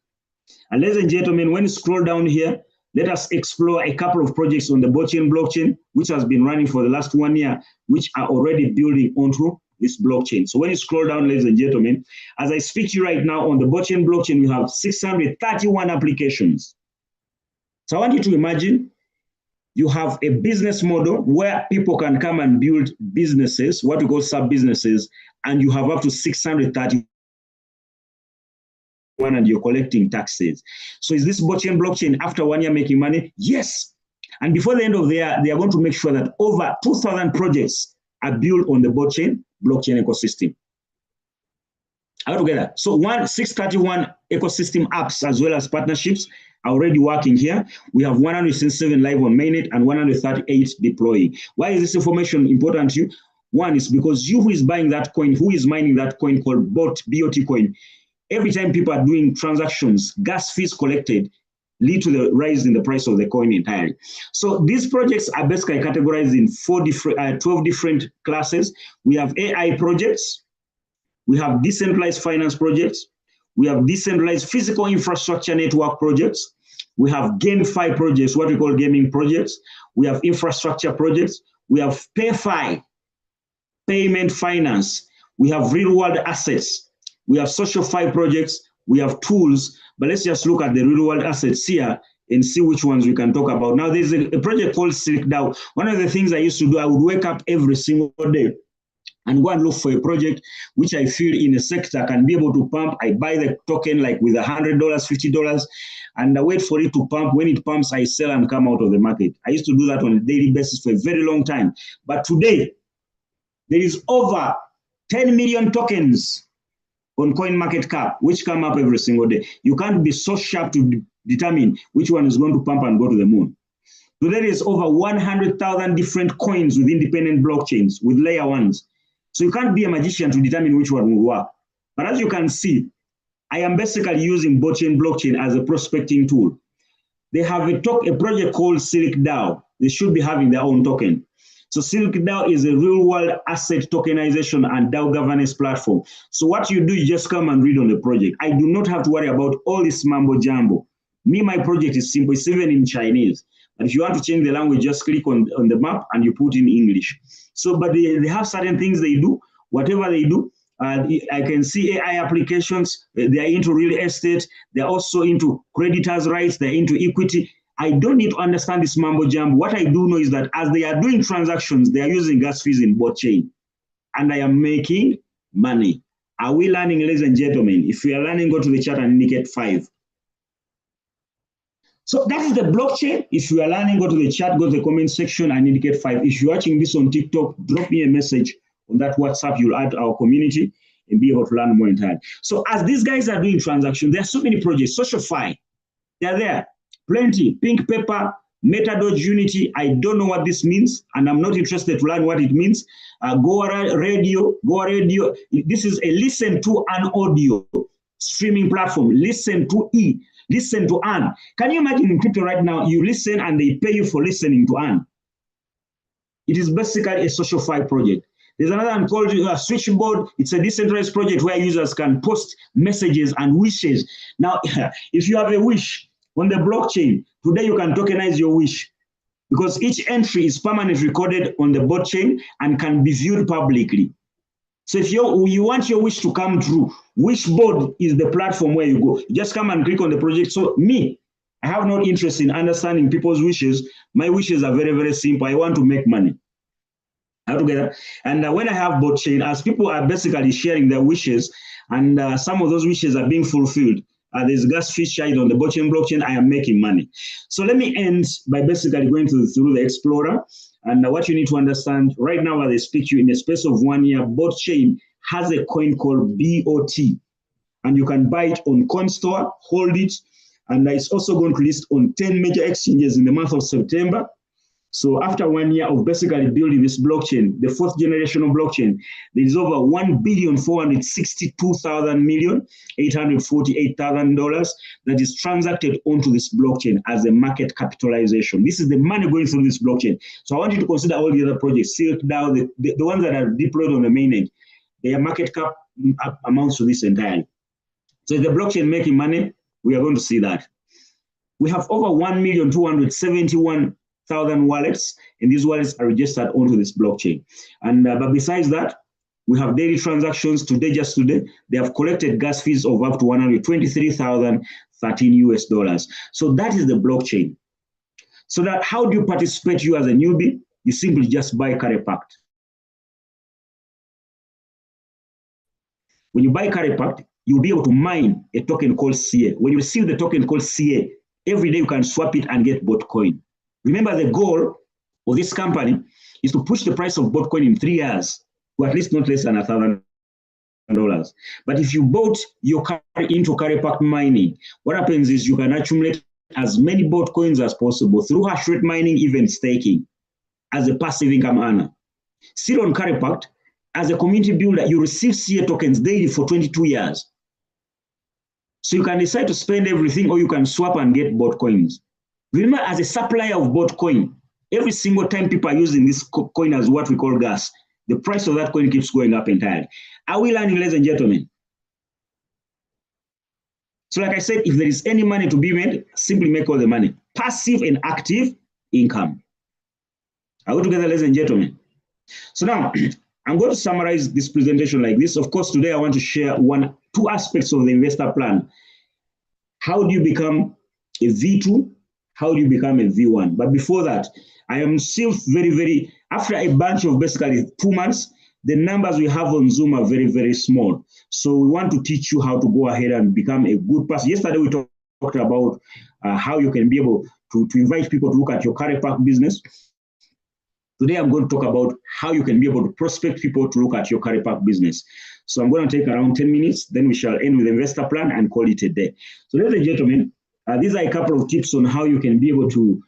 And ladies and gentlemen, when you scroll down here, let us explore a couple of projects on the botchain blockchain, which has been running for the last 1 year, which are already building onto this blockchain. So when you scroll down, ladies and gentlemen, as I speak to you right now on the botchain blockchain, we have 631 applications. So I want you to imagine you have a business model where people can come and build businesses, what we call sub-businesses, and you have up to 631 and you're collecting taxes. So is this blockchain after 1 year making money? Yes. And before the end of the year, they are going to make sure that over 2,000 projects are built on the blockchain ecosystem. Altogether, so 631 ecosystem apps as well as partnerships are already working here. We have 167 live on mainnet and 138 deploying. Why is this information important to you? One is because you who is buying that coin, who is mining that coin called BOT coin, every time people are doing transactions, gas fees collected lead to the rise in the price of the coin entirely. So these projects are basically categorized in 12 different classes. We have AI projects, we have decentralized finance projects, we have decentralized physical infrastructure network projects, We have GameFi projects, what we call gaming projects. We have infrastructure projects. We have PayFi, payment finance. We have real world assets. We have social fi projects. We have tools. But let's just look at the real world assets here and see which ones we can talk about. Now, there's a project called SilkDAO. One of the things I used to do, I would wake up every single day and go and look for a project which I feel in a sector can be able to pump. I buy the token like with $100, $50, and I wait for it to pump. When it pumps, I sell and come out of the market. I used to do that on a daily basis for a very long time. But today, there is over 10 million tokens on CoinMarketCap, which come up every single day. You can't be so sharp to determine which one is going to pump and go to the moon. Today, there is over 100,000 different coins with independent blockchains, with layer ones. So you can't be a magician to determine which one will work. But as you can see, I am basically using botchain blockchain as a prospecting tool. They have a project called SilkDAO. They should be having their own token. So SilkDAO is a real-world asset tokenization and DAO governance platform. So what you do, you just come and read on the project. I do not have to worry about all this mambo-jumbo. Me, my project is simple. It's even in Chinese. And if you want to change the language, just click on the map and you put in English. So, but they have certain things they do, whatever they do. I can see AI applications. They are into real estate. They're also into creditors' rights. They're into equity. I don't need to understand this mambo jumbo. What I do know is that as they are doing transactions, they are using gas fees in botchain. And I am making money. Are we learning, ladies and gentlemen? If we are learning, go to the chat and indicate 5. So that is the blockchain. If you are learning, go to the chat, go to the comment section and indicate 5. If you're watching this on TikTok, drop me a message on that WhatsApp. You'll add to our community and be able to learn more entirely. So as these guys are doing transactions, there are so many projects. SocialFi, they're there. Plenty. Pink Paper, MetaDoge Unity. I don't know what this means, and I'm not interested to learn what it means. Goa Radio. This is a listen to an audio streaming platform. Listen to E. Listen to earn. Can you imagine in crypto right now, you listen and they pay you for listening to earn? It is basically a SocialFi project. There's another one called Switchboard. It's a decentralized project where users can post messages and wishes. Now, if you have a wish on the blockchain, today you can tokenize your wish because each entry is permanently recorded on the blockchain and can be viewed publicly. So if you want your wish to come true, Wishboard is the platform where you go. You just come and click on the project. So me, I have no interest in understanding people's wishes. My wishes are very, very simple. I want to make money. Together. And when I have botchain, as people are basically sharing their wishes, and some of those wishes are being fulfilled, there's gas fee charged on the botchain blockchain, I am making money. So let me end by basically going through the Explorer. And what you need to understand right now as I speak to you, in a space of 1 year, botchain has a coin called BOT. And you can buy it on CoinStore, hold it. And it's also going to list on 10 major exchanges in the month of September. So after 1 year of basically building this blockchain, the 4th generation of blockchain, there is over $1,462,848,000 that is transacted onto this blockchain as a market capitalization. This is the money going through this blockchain. So I want you to consider all the other projects, SilkDAO, the ones that are deployed on the mainnet. Their market cap amounts to this entirely. So is the blockchain making money? We are going to see that. We have over 1,271,000 wallets, and these wallets are registered onto this blockchain. And but besides that, we have daily transactions. Just today, they have collected gas fees of up to $123,013. So that is the blockchain. So that how do you participate? You as a newbie, you simply just buy Carypact. When you buy Carypact, you'll be able to mine a token called CA. When you receive the token called CA, every day you can swap it and get Botcoin. Remember, the goal of this company is to push the price of Botcoin in 3 years to at least not less than $1,000. But if you bought your car into Carypact mining, what happens is you can accumulate as many Botcoins as possible through hash rate mining, even staking, as a passive income earner. Still on Carypact, as a community builder, you receive CA tokens daily for 22 years. So you can decide to spend everything, or you can swap and get Botcoins. Remember, as a supplier of Botcoin, every single time people are using this coin as what we call gas, the price of that coin keeps going up entirely. Are we learning, ladies and gentlemen? So like I said, if there is any money to be made, simply make all the money. Passive and active income. Are we together, ladies and gentlemen? So now, I'm going to summarize this presentation like this. Of course, today I want to share two aspects of the investor plan. How do you become a V2? How do you become a V1? But before that, I am still very, after a bunch of basically 2 months, the numbers we have on Zoom are very small. So we want to teach you how to go ahead and become a good person. Yesterday, we talked about how you can be able to invite people to look at your Carypact business. Today, I'm going to talk about how you can be able to prospect people to look at your Carypact business. So I'm going to take around 10 minutes, then we shall end with the investor plan and call it a day. So ladies and gentlemen, these are a couple of tips on how you can be able to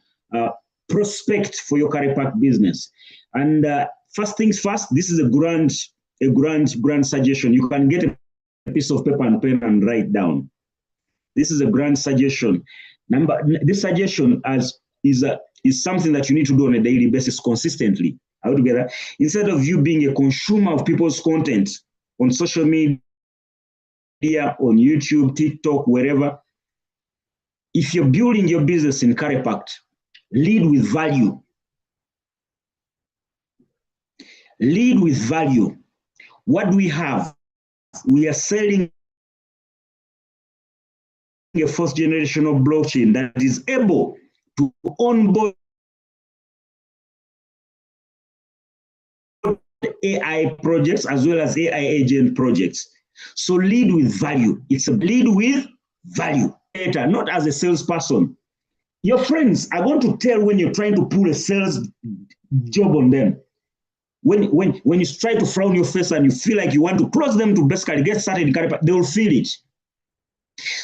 prospect for your Carypact business. And first things first, this is a grand suggestion. You can get a piece of paper and pen and write down. This is a grand suggestion. This suggestion is something that you need to do on a daily basis consistently. Are we together? Instead of you being a consumer of people's content on social media, on YouTube, TikTok, wherever, if you're building your business in Carypact, lead with value. Lead with value. What do we have? We are selling a first generation of blockchain that is able to onboard AI projects as well as AI agent projects. So lead with value. It's a lead with value. Not as a salesperson. Your friends are going to tell when you're trying to pull a sales job on them. When you try to frown your face and you feel like you want to close them to basically get started in Carypact, they will feel it.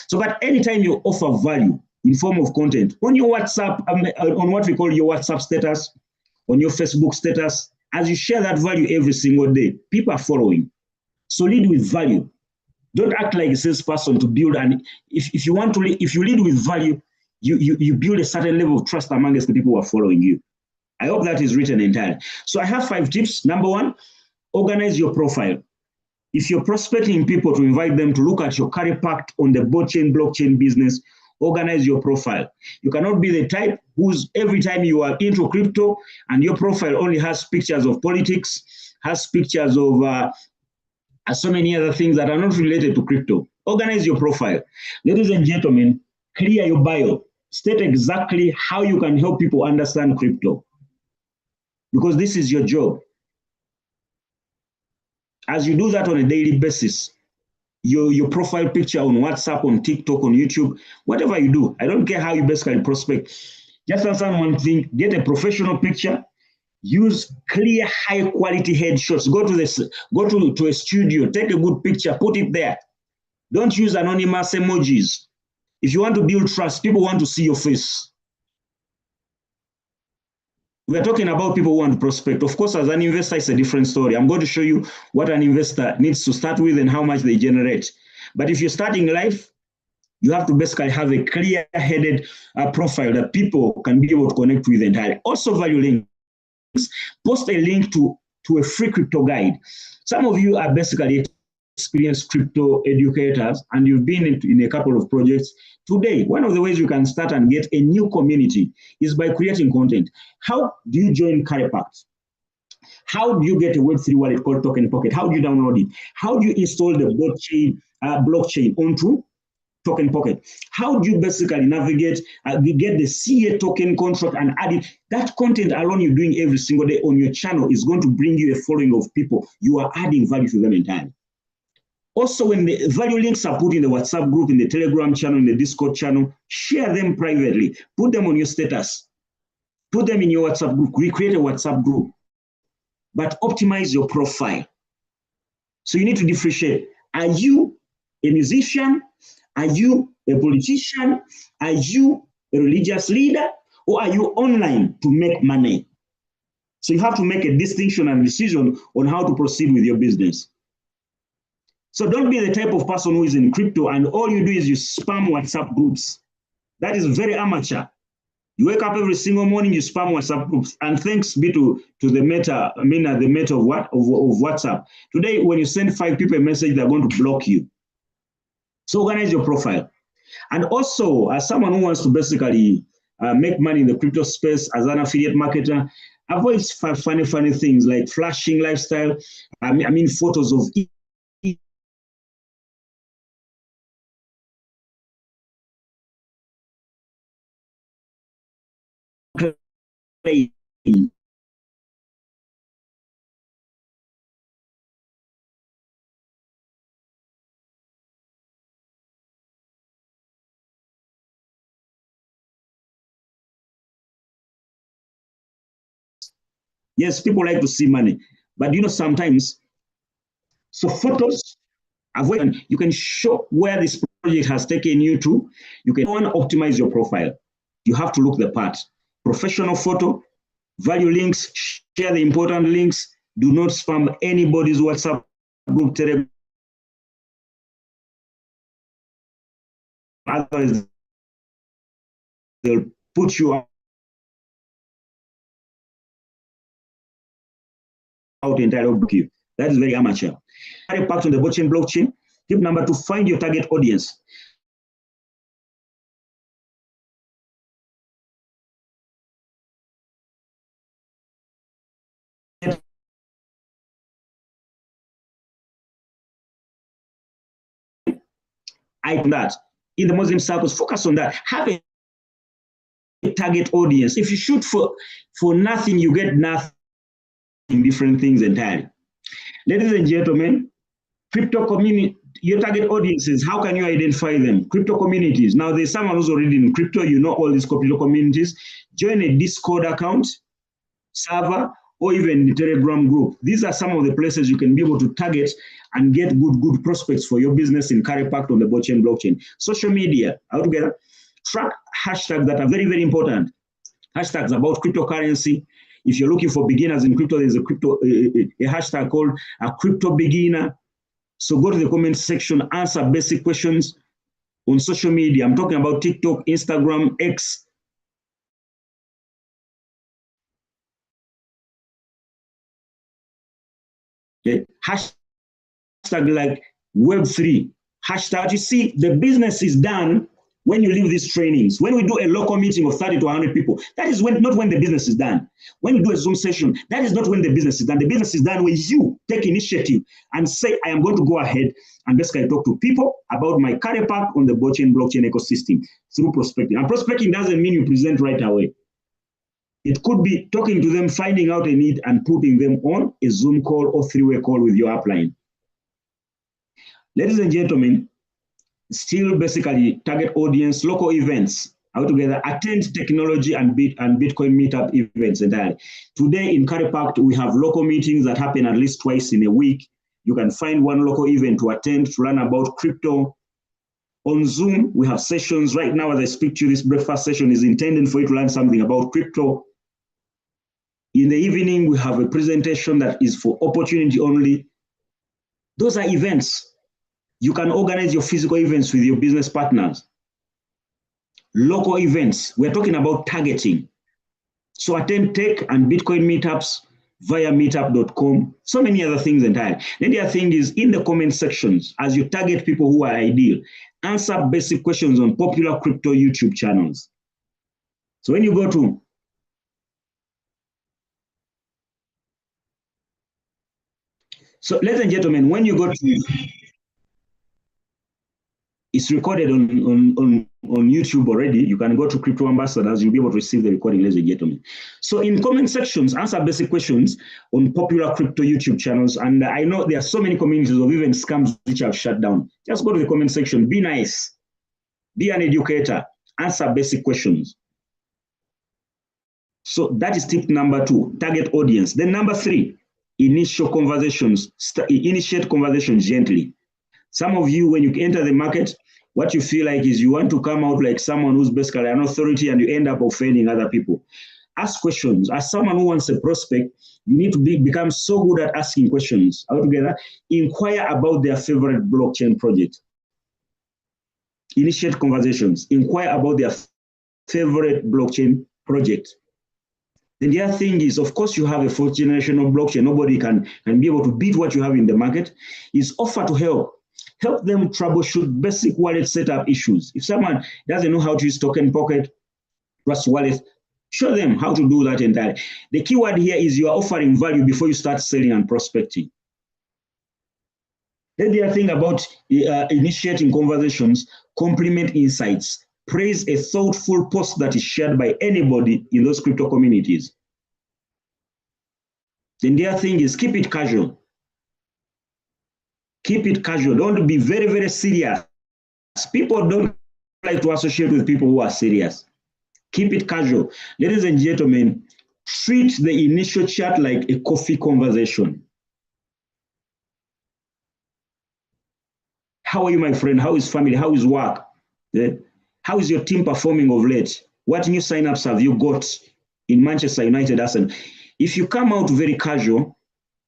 So, but anytime you offer value in form of content on your WhatsApp, on what we call your WhatsApp status, on your Facebook status, as you share that value every single day, people are following. So lead with value. Don't act like a salesperson to build. And if you lead with value, you build a certain level of trust amongst the people who are following you. I hope that is written entirely. So I have 5 tips. Number 1, organize your profile. If you're prospecting people to invite them to look at your Carypact on the blockchain business, organize your profile. You cannot be the type who's every time you are into crypto and your profile only has pictures of politics, has pictures of so many other things that are not related to crypto. Organize your profile. Ladies and gentlemen, clear your bio. State exactly how you can help people understand crypto. Because this is your job. As you do that on a daily basis, your profile picture on WhatsApp, on TikTok, on YouTube, whatever you do, I don't care how you basically prospect. Just understand one thing, get a professional picture, use clear, high quality headshots. Go to a studio, take a good picture, put it there. Don't use anonymous emojis. If you want to build trust, people want to see your face. We are talking about people who want to prospect. Of course, as an investor, it's a different story. I'm going to show you what an investor needs to start with and how much they generate. But if you're starting life, you have to basically have a clear-headed profile that people can be able to connect with entirely. Also, value links. Post a link to a free crypto guide. Some of you are basically experienced crypto educators and you've been in a couple of projects. Today, one of the ways you can start and get a new community is by creating content. How do you join Carypact? How do you get a Web3 wallet called Token Pocket? How do you download it? How do you install the blockchain onto Token Pocket? How do you basically navigate, get the CA token contract and add it? That content alone you're doing every single day on your channel is going to bring you a following of people. You are adding value to them entirely. Also, when the value links are put in the WhatsApp group, in the Telegram channel, in the Discord channel, share them privately. Put them on your status. Put them in your WhatsApp group. Recreate a WhatsApp group. But optimize your profile. So you need to differentiate. Are you a musician? Are you a politician? Are you a religious leader? Or are you online to make money? So you have to make a distinction and decision on how to proceed with your business. So don't be the type of person who is in crypto and all you do is you spam WhatsApp groups. That is very amateur. You wake up every single morning, you spam WhatsApp groups, and thanks be to the meta, the meta of WhatsApp. Today, when you send 5 people a message, they're going to block you. So organize your profile. And also, as someone who wants to basically make money in the crypto space as an affiliate marketer, avoid funny things like flashing lifestyle. I mean photos of yes, people like to see money, but you know, sometimes, so photos, avoid, you can show where this project has taken you to. You can optimize your profile. You have to look the part. Professional photo, value links, share the important links. Do not spam anybody's WhatsApp group, Telegram. Otherwise, they'll put you out entirely. That is very amateur. Carypact on the blockchain. Tip number 2, find your target audience. That in the Muslim circles, focus on that. Have a target audience. If you shoot for nothing, you get nothing. Different things entirely. Ladies and gentlemen, crypto community, your target audiences, how can you identify them? Crypto communities. Now, there's someone who's already in crypto, you know all these crypto communities. Join a Discord account, server, or even the Telegram group. These are some of the places you can be able to target and get good prospects for your business in Carypact on the blockchain. Social media, altogether, track hashtags that are very, very important. Hashtags about cryptocurrency. If you're looking for beginners in crypto, there's a hashtag called a crypto beginner. So go to the comment section, answer basic questions on social media. I'm talking about TikTok, Instagram, X. Okay. Hashtag like Web3. Hashtag, you see, the business is done when you leave these trainings. When we do a local meeting of 30 to 100 people, that is not when the business is done. When we do a Zoom session, that is not when the business is done. The business is done when you take initiative and say, I am going to go ahead and basically talk to people about my Carypact on the blockchain ecosystem through prospecting. And prospecting doesn't mean you present right away. It could be talking to them, finding out a need, and putting them on a Zoom call or three-way call with your upline. Ladies and gentlemen, still basically target audience, local events, altogether, attend technology and Bitcoin meetup events entirely. Today in Carypact, we have local meetings that happen at least twice in a week. You can find one local event to attend to learn about crypto. On Zoom, we have sessions. Right now, as I speak to you, this breakfast session is intended for you to learn something about crypto. In the evening, we have a presentation that is for opportunity only. Those are events. You can organize your physical events with your business partners. Local events, we're talking about targeting. So attend tech and Bitcoin meetups via meetup.com, so many other things entirely. Then the other thing is in the comment sections, as you target people who are ideal, answer basic questions on popular crypto YouTube channels. So when you go to So, ladies and gentlemen, when you go to, it's recorded on YouTube already. You can go to Crypto Ambassadors, you'll be able to receive the recording, ladies and gentlemen. So in comment sections, answer basic questions on popular crypto YouTube channels. And I know there are so many communities of even scams which have shut down. Just go to the comment section, be nice, be an educator, answer basic questions. So that is tip number 2, target audience. Then number 3, initiate conversations gently. Some of you, when you enter the market, what you feel like is you want to come out like someone who's basically an authority and you end up offending other people. Ask questions. As someone who wants a prospect, you need to become so good at asking questions. Altogether, inquire about their favorite blockchain project. Initiate conversations. Inquire about their favorite blockchain project. Then the other thing is, of course, you have a 4th generation of blockchain. Nobody can be able to beat what you have in the market. Is offer to help. Help them troubleshoot basic wallet setup issues. If someone doesn't know how to use Token Pocket, Trust Wallet, show them how to do that entirely. The keyword here is you are offering value before you start selling and prospecting. Then the other thing about initiating conversations, compliment insights. Praise a thoughtful post that is shared by anybody in those crypto communities. Then the other thing is keep it casual. Keep it casual. Don't be very, very serious. People don't like to associate with people who are serious. Keep it casual. Ladies and gentlemen, treat the initial chat like a coffee conversation. How are you, my friend? How is family? How is work? How is your team performing of late? What new signups have you got in Manchester United, Arsenal? If you come out very casual,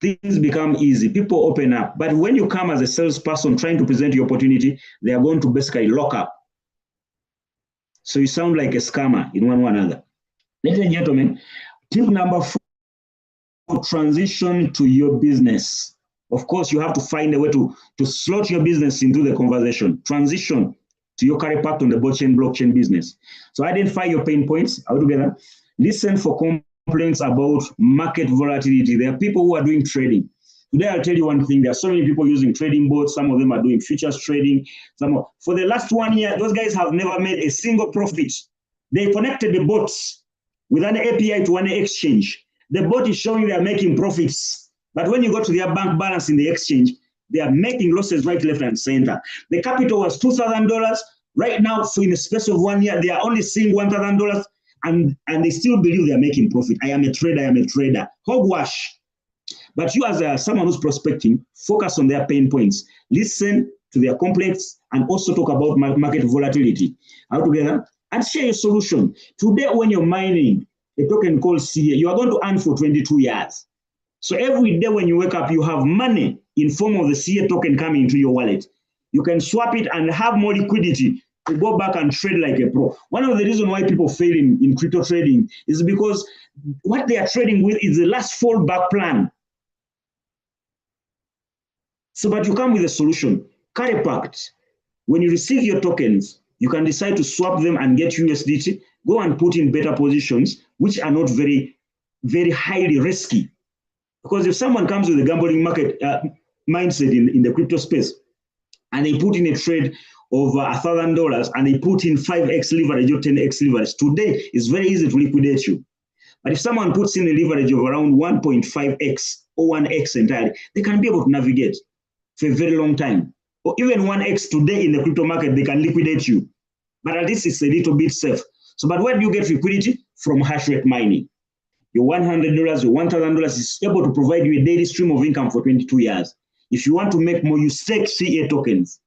things become easy. People open up. But when you come as a salesperson trying to present your opportunity, they are going to basically lock up. So you sound like a scammer in one way or another. Ladies and gentlemen, tip number 4, transition to your business. Of course, you have to find a way to slot your business into the conversation. Transition to your Carypact on the blockchain business. So identify your pain points altogether. Listen for complaints about market volatility. There are people who are doing trading. Today, I'll tell you one thing. There are so many people using trading bots. Some of them are doing futures trading. For the last 1 year, those guys have never made a single profit. They connected the bots with an API to an exchange. The bot is showing they are making profits. But when you go to their bank balance in the exchange, they are making losses right, left, and center. The capital was $2,000. Right now, in the space of 1 year, they are only seeing $1,000, and they still believe they are making profit. I am a trader. Hogwash. But you as someone who's prospecting, focus on their pain points. Listen to their complaints and also talk about market volatility altogether and share your solution. Today, when you're mining a token called CA, you are going to earn for 22 years. So every day when you wake up, you have money in form of the CA token coming into your wallet. You can swap it and have more liquidity to go back and trade like a pro. One of the reasons why people fail in crypto trading is because what they are trading with is the last fallback plan. So, but you come with a solution. Carypact, when you receive your tokens, you can decide to swap them and get USDT, go and put in better positions, which are not very, very highly risky. Because if someone comes with a gambling market mindset in the crypto space, and they put in a trade of $1,000 and they put in 5x leverage or 10x leverage, today it's very easy to liquidate you. But if someone puts in a leverage of around 1.5x or 1x entirely, they can be able to navigate for a very long time. Or even 1x today in the crypto market, they can liquidate you. But at least it's a little bit safe. So, but where do you get liquidity? From hash rate mining. Your $100, your $1,000 is able to provide you a daily stream of income for 22 years. If you want to make more, you stake CA tokens.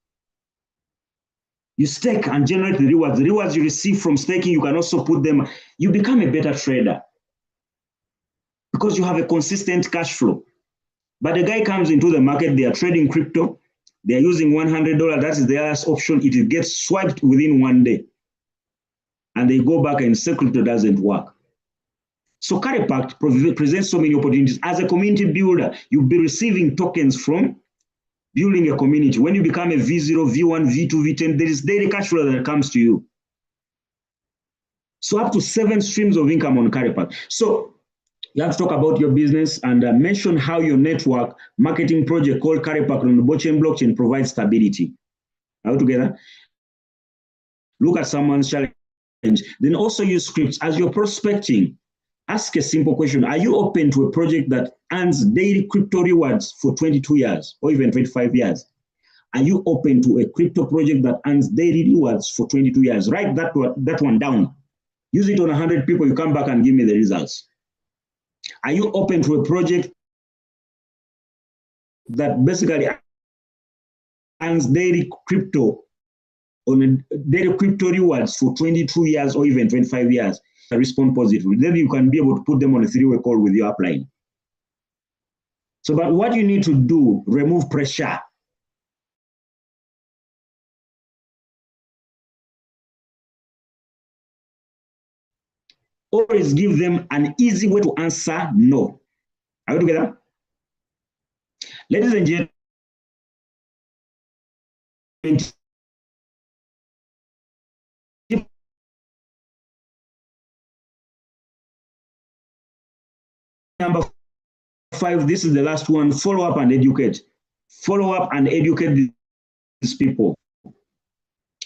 You stake and generate the rewards. The rewards you receive from staking, you can also put them. You become a better trader because you have a consistent cash flow. But the guy comes into the market, they are trading crypto, they are using $100, that is their last option, it gets swiped within 1 day. And they go back and say crypto doesn't work. So Carypact presents so many opportunities. As a community builder, you'll be receiving tokens from building a community. When you become a V0, V1, V2, V10, there is daily cash flow that comes to you. So up to 7 streams of income on Carypact. So you have to talk about your business and mention how your network marketing project called Carypact on the blockchain provides stability. All together. Look at someone's challenge. Then also use scripts. As you're prospecting, ask a simple question. Are you open to a project that earns daily crypto rewards for 22 years or even 25 years? Are you open to a crypto project that earns daily rewards for 22 years? Write that one down. Use it on 100 people. You come back and give me the results. Are you open to a project that basically earns daily crypto rewards for 22 years or even 25 years? Respond positively. Then you can be able to put them on a 3-way call with your upline. So, but what you need to do, remove pressure. Always give them an easy way to answer no. Are we together? Ladies and Number 5, this is the last one, follow up and educate. Follow up and educate these people.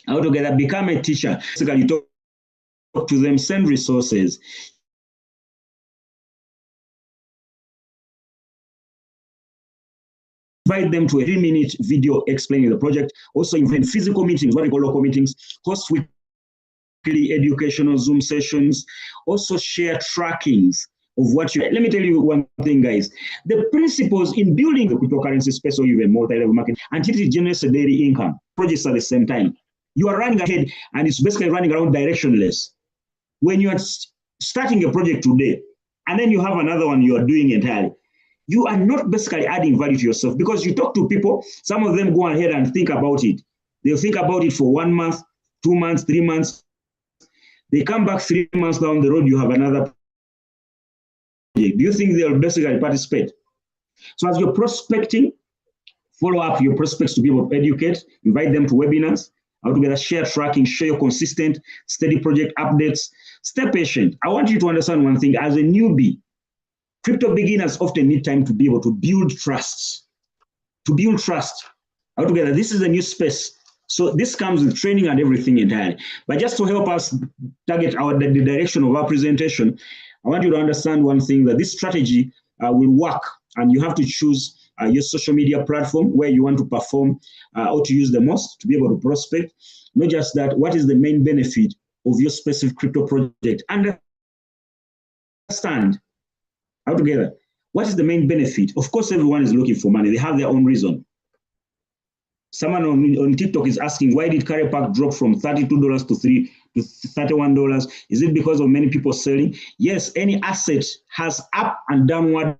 Altogether, become a teacher. Basically, talk to them, send resources. Invite them to a 3-minute video explaining the project. Also, invent physical meetings, what we call local meetings, host weekly educational Zoom sessions. Also, share trackings of what you. Let me tell you one thing, guys. The principles in building the cryptocurrency space or even multi-level market until it generates a daily income projects at the same time. You are running ahead and it's basically running around directionless. When you are starting a project today and then you have another one you are doing entirely, you are not basically adding value to yourself because you talk to people, some of them go ahead and think about it. They'll think about it for 1 month, 2 months, 3 months. They come back 3 months down the road, you have another project. Do you think they'll basically participate? So as you're prospecting, follow up your prospects to be able to educate, invite them to webinars, altogether share tracking, share your consistent, steady project updates. Stay patient. I want you to understand one thing. As a newbie, crypto beginners often need time to be able to build trust. To build trust. Altogether, this is a new space. So this comes with training and everything entirely. But just to help us target the direction of our presentation, I want you to understand one thing, that this strategy will work, and you have to choose your social media platform where you want to perform or to use the most to be able to prospect. Not just that, what is the main benefit of your specific crypto project? Understand altogether, what is the main benefit? Of course, everyone is looking for money. They have their own reason. Someone on TikTok is asking, why did Carypact drop from $32 to $31? Is it because of many people selling? Yes, any asset has up and downward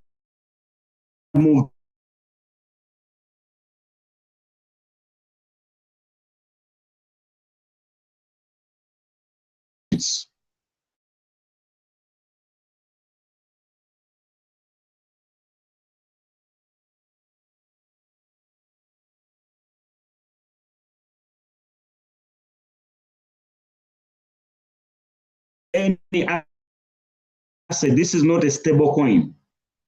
move. Any asset, this is not a stable coin.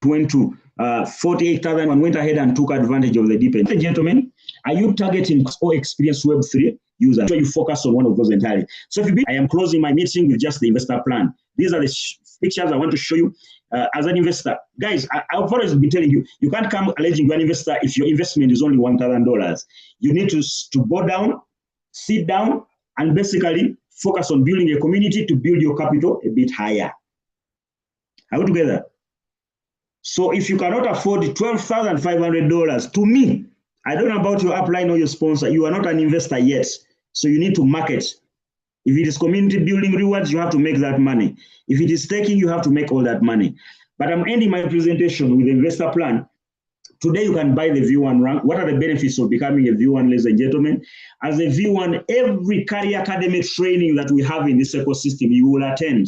Went to 48,000 and went ahead and took advantage of the dip. Gentlemen, are you targeting or experienced Web3 users? So you focus on one of those entirely. So if you I am closing my meeting with just the investor plan. These are the pictures I want to show you as an investor. Guys, I've always been telling you, you can't come alleging you're an investor if your investment is only $1,000. You need to bow down, sit down, and basically focus on building a community to build your capital a bit higher. Are we together? So if you cannot afford $12,500, to me, I don't know about your upline or your sponsor, you are not an investor yet. So you need to market. If it is community building rewards, you have to make that money. If it is staking, you have to make all that money. But I'm ending my presentation with the investor plan. Today you can buy the V1 rank. What are the benefits of becoming a V1, ladies and gentlemen? As a V1, every career academy training that we have in this ecosystem, you will attend.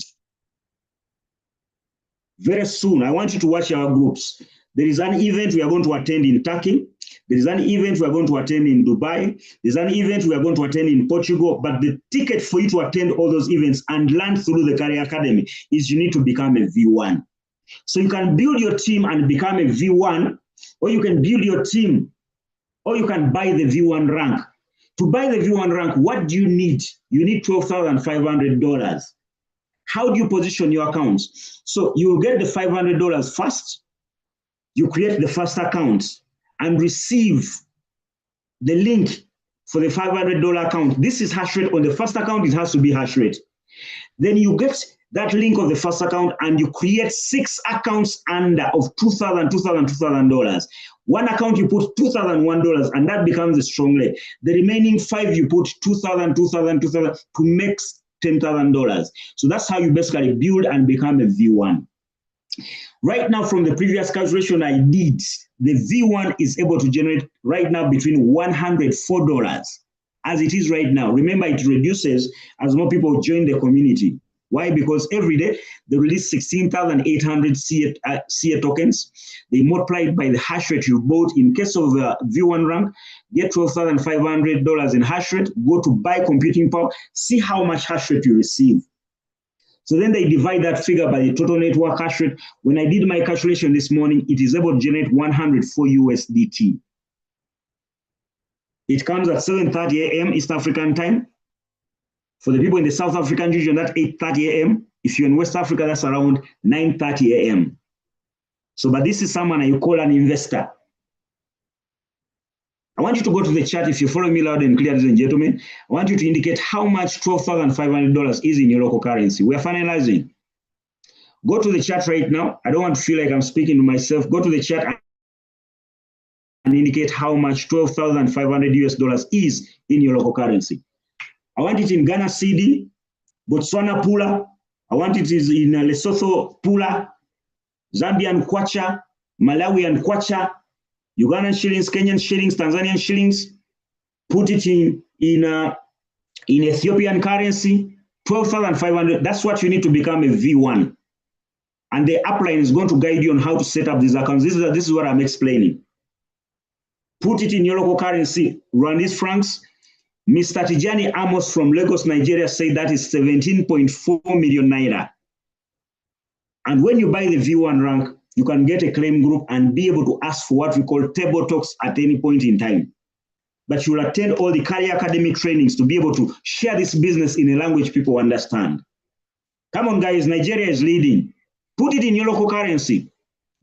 Very soon, I want you to watch our groups. There is an event we are going to attend in Turkey. There is an event we are going to attend in Dubai. There's an event we are going to attend in Portugal. But the ticket for you to attend all those events and learn through the Career Academy is you need to become a V1. So you can build your team and become a V1, or you can build your team, or you can buy the V1 rank. To buy the V1 rank, what do you need? You need $12,500. How do you position your accounts? So you will get the $500 first. You create the first account and receive the link for the $500 account. This is hash rate. On the first account, it has to be hash rate. Then you get that link of the first account and you create 6 accounts under of $2,000. One account you put $2,001 and that becomes a strong leg. The remaining 5 you put $2,000 to make $10,000. So that's how you basically build and become a V1. Right now, from the previous calculation I did, the V1 is able to generate right now between $104 as it is right now. Remember, it reduces as more people join the community. Why? Because every day they release 16,800 CA tokens. They multiply it by the hash rate you bought. In case of V1 rank, get $12,500 in hash rate, go to buy computing power, see how much hash rate you receive. So then they divide that figure by the total network hash rate. When I did my calculation this morning, it is able to generate 104 USDT. It comes at 7:30 a.m. East African time. For the people in the South African region, that's 8:30 a.m. If you're in West Africa, that's around 9:30 a.m. So, but this is someone you call an investor. I want you to go to the chat. If you're following me loud and clear, ladies and gentlemen, I want you to indicate how much $12,500 is in your local currency. We are finalizing. Go to the chat right now. I don't want to feel like I'm speaking to myself. Go to the chat and indicate how much $12,500 US is in your local currency. I want it in Ghana CD, Botswana Pula. I want it in Lesotho Pula, Zambian Kwacha, Malawian Kwacha, Ugandan shillings, Kenyan shillings, Tanzanian shillings. Put it in Ethiopian currency, 12,500. That's what you need to become a V1. And the upline is going to guide you on how to set up these accounts. This is what I'm explaining. Put it in your local currency, run these francs. Mr. Tijani Amos from Lagos, Nigeria said that is 17.4 million naira. And when you buy the V1 rank, you can get a claim group and be able to ask for what we call table talks at any point in time. But you will attend all the career academic trainings to be able to share this business in a language people understand. Come on, guys, Nigeria is leading. Put it in your local currency.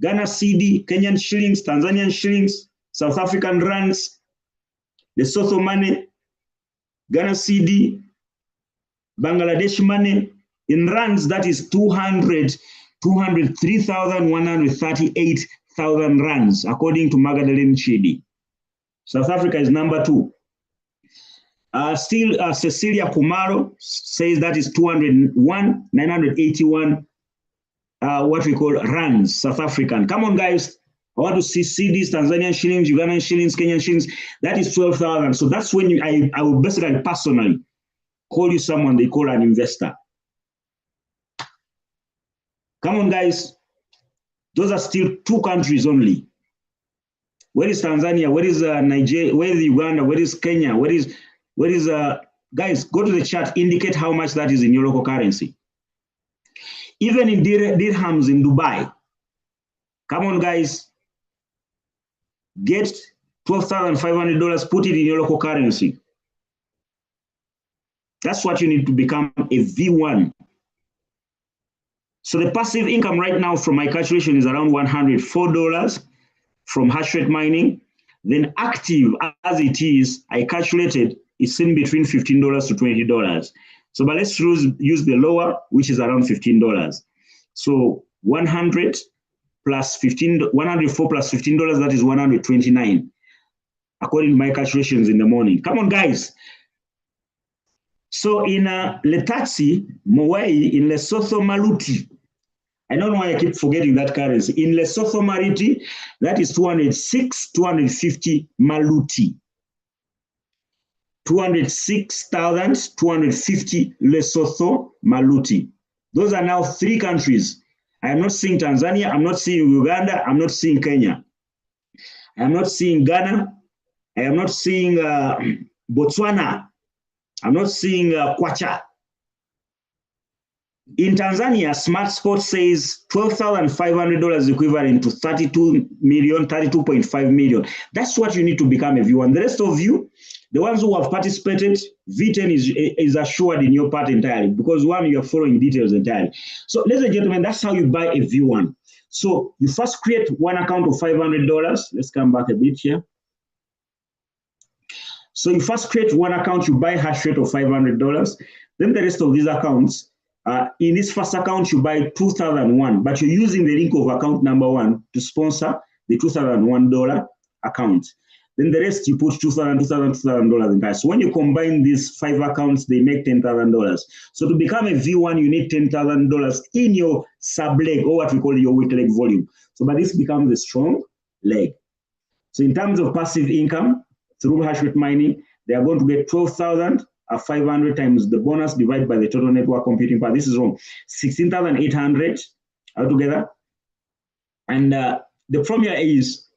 Ghana CD, Kenyan shillings, Tanzanian shillings, South African rands, Lesotho money, Ghana CD, Bangladesh money. In rands, that is 203,138,000 rands, according to Magdalene Chidi. South Africa is number 2. Cecilia Kumaro says that is 201,981, what we call rands, South African. Come on, guys. I want to see CDs, Tanzanian shillings, Ugandan shillings, Kenyan shillings. That is 12,000. So that's when I will basically personally call you someone they call an investor. Come on, guys. Those are still 2 countries only. Where is Tanzania? Where is Nigeria? Where is Uganda? Where is Kenya? Where is guys, go to the chat, indicate how much that is in your local currency. Even in dirhams in Dubai. Come on, guys. Get $12,500, put it in your local currency. That's what you need to become a V1. So the passive income right now from my calculation is around $104 from hash rate mining. Then active as it is, I calculated it's in between $15 to $20. So but let's use the lower, which is around $15. So 100 plus 15, 104 plus $15, that is 129, according to my calculations in the morning. Come on, guys. So in Letasi, Mowai, in Lesotho Maluti, I don't know why I keep forgetting that currency. In Lesotho Mariti, that is 250 Maluti. 206,250 Lesotho Maluti. Those are now 3 countries. I am not seeing Tanzania, I'm not seeing Uganda, I'm not seeing Kenya. I am not seeing Ghana, I am not seeing Botswana, I'm not seeing Kwacha. In Tanzania, Smart Spot says $12,500 equivalent to 32.5 million. That's what you need to become a V1. The rest of you, the ones who have participated, V10 is assured in your part entirely because one, you are following details entirely. So ladies and gentlemen, that's how you buy a V1. So you first create one account of $500. Let's come back a bit here. So you first create one account, you buy hash rate of $500. Then the rest of these accounts, in this first account, you buy 2001, but you're using the link of account number 1 to sponsor the $2,001 account. Then the rest, you put $2,000 in cash. So when you combine these 5 accounts, they make $10,000. So to become a V1, you need $10,000 in your sub leg, or what we call your weak leg volume. So but this becomes a strong leg. So in terms of passive income, through hash rate mining, they are going to get 12,000 500 times the bonus divided by the total network computing power. This is wrong. 16,800 altogether. And the formula is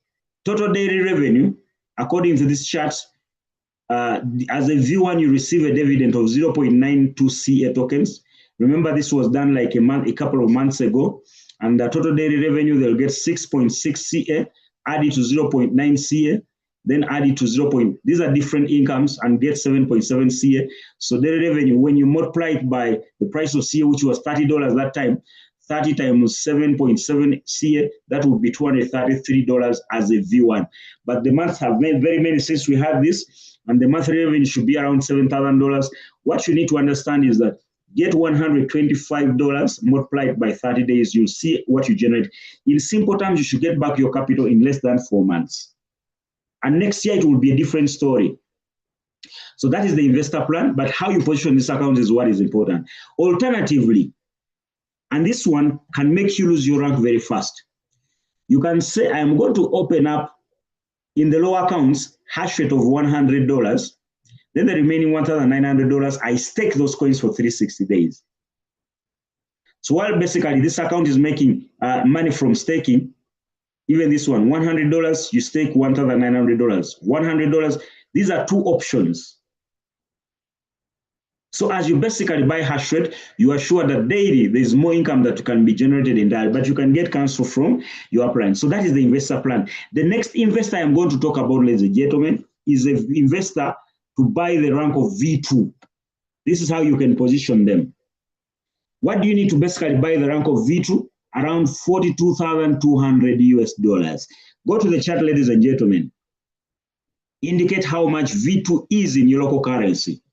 total daily revenue, according to this chart. As a V1, you receive a dividend of 0.92 CA tokens. Remember, this was done like a couple of months ago. And the total daily revenue, they'll get 6.6 CA, add it to 0.9 CA, then add it to 0. These are different incomes and get 7.7 CA. So daily revenue, when you multiply it by the price of CA, which was $30 that time, 30 times 7.7 CA, that would be $233 as a V1. But the months have made very many since we had this, and the monthly revenue should be around $7,000. What you need to understand is that get $125 multiplied by 30 days, you'll see what you generate. In simple terms, you should get back your capital in less than 4 months. And next year, it will be a different story. So that is the investor plan, but how you position this account is what is important. Alternatively, and this one can make you lose your rank very fast. You can say, I am going to open up in the lower accounts, hash rate of $100. Then the remaining $1,900, I stake those coins for 360 days. So while basically this account is making money from staking, even this one, $100, you stake $1,900. $100, these are two options. So as you basically buy hash rate, you are sure that daily there's more income that can be generated in that, but you can get cancel from your plan. So that is the investor plan. The next investor I'm going to talk about, ladies and gentlemen, is an investor to buy the rank of V2. This is how you can position them. What do you need to basically buy the rank of V2? Around 42,200 US dollars. Go to the chart, ladies and gentlemen. Indicate how much V2 is in your local currency.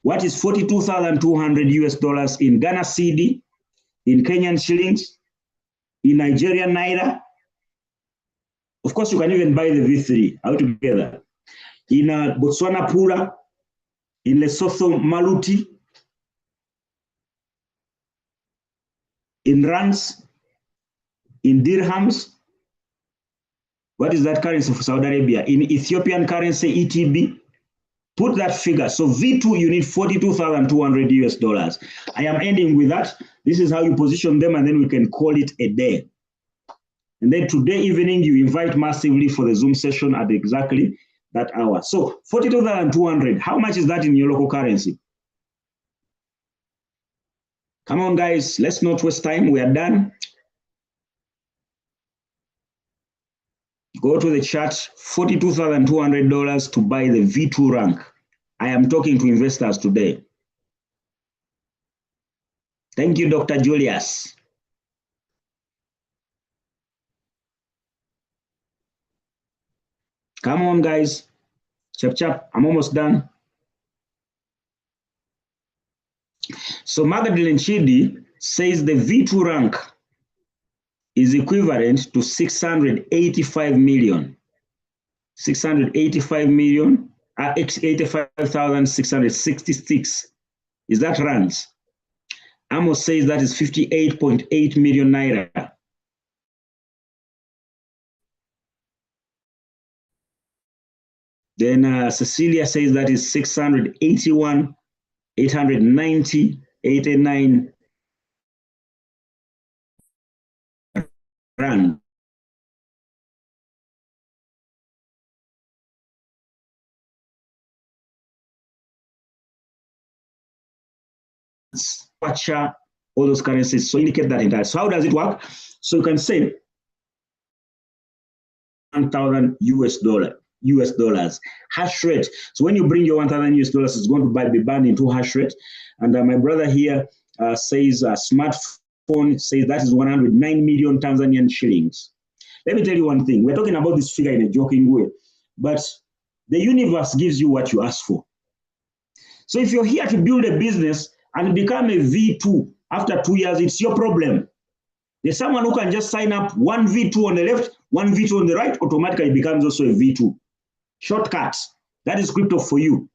What is 42,200 US dollars in Ghana cedi, in Kenyan shillings, in Nigerian naira? Of course, you can even buy the V3 altogether. In Botswana pula, in Lesotho maluti, in rands, in dirhams. What is that currency for Saudi Arabia? In Ethiopian currency, ETB. Put that figure. So V2, you need 42,200 US dollars. I am ending with that. This is how you position them, and then we can call it a day. And then today evening, you invite massively for the Zoom session at exactly that hour. So 42,200, how much is that in your local currency? Come on, guys, let's not waste time. We are done. Go to the chat, $42,200 to buy the V2 rank. I am talking to investors today. Thank you, Dr. Julius. Come on, guys. Chap, chap, I'm almost done. So Magdalene Chidi says the V2 rank is equivalent to 685 million. 85,666. Is that rands? Amos says that is 58.8 million naira. Then Cecilia says that is 681, 890, 89 rand. Kwacha, all those currencies. So indicate that entire. So how does it work? So you can say 1,000 US dollars hash rate. So when you bring your 1,000 US dollars, it's going to be burned into hash rate. And my brother here says smartphone says that is 109 million Tanzanian shillings. Let me tell you one thing. We're talking about this figure in a joking way, but the universe gives you what you ask for. So if you're here to build a business and become a V2 after 2 years, it's your problem. There's someone who can just sign up one V2 on the left, one V2 on the right, automatically becomes also a V2. Shortcuts. That is crypto for you.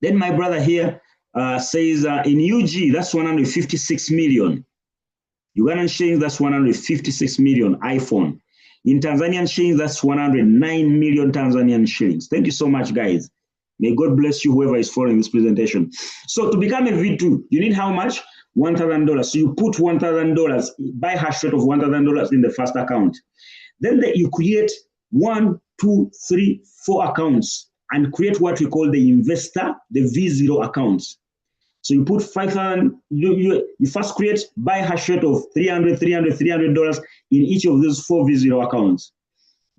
Then my brother here says in UG, that's 156 million. Ugandan shillings, that's 156 million iPhone. In Tanzanian shillings, that's 109 million Tanzanian shillings. Thank you so much, guys. May God bless you, whoever is following this presentation. So to become a V2, you need how much? $1,000. So you put $1,000, buy hash rate of $1,000 in the first account. Then you create 1, 2, 3, 4 accounts and create what we call the investor, the V0 accounts. So you put 5,000, you first create, buy hash rate of $300 in each of those 4 V0 accounts.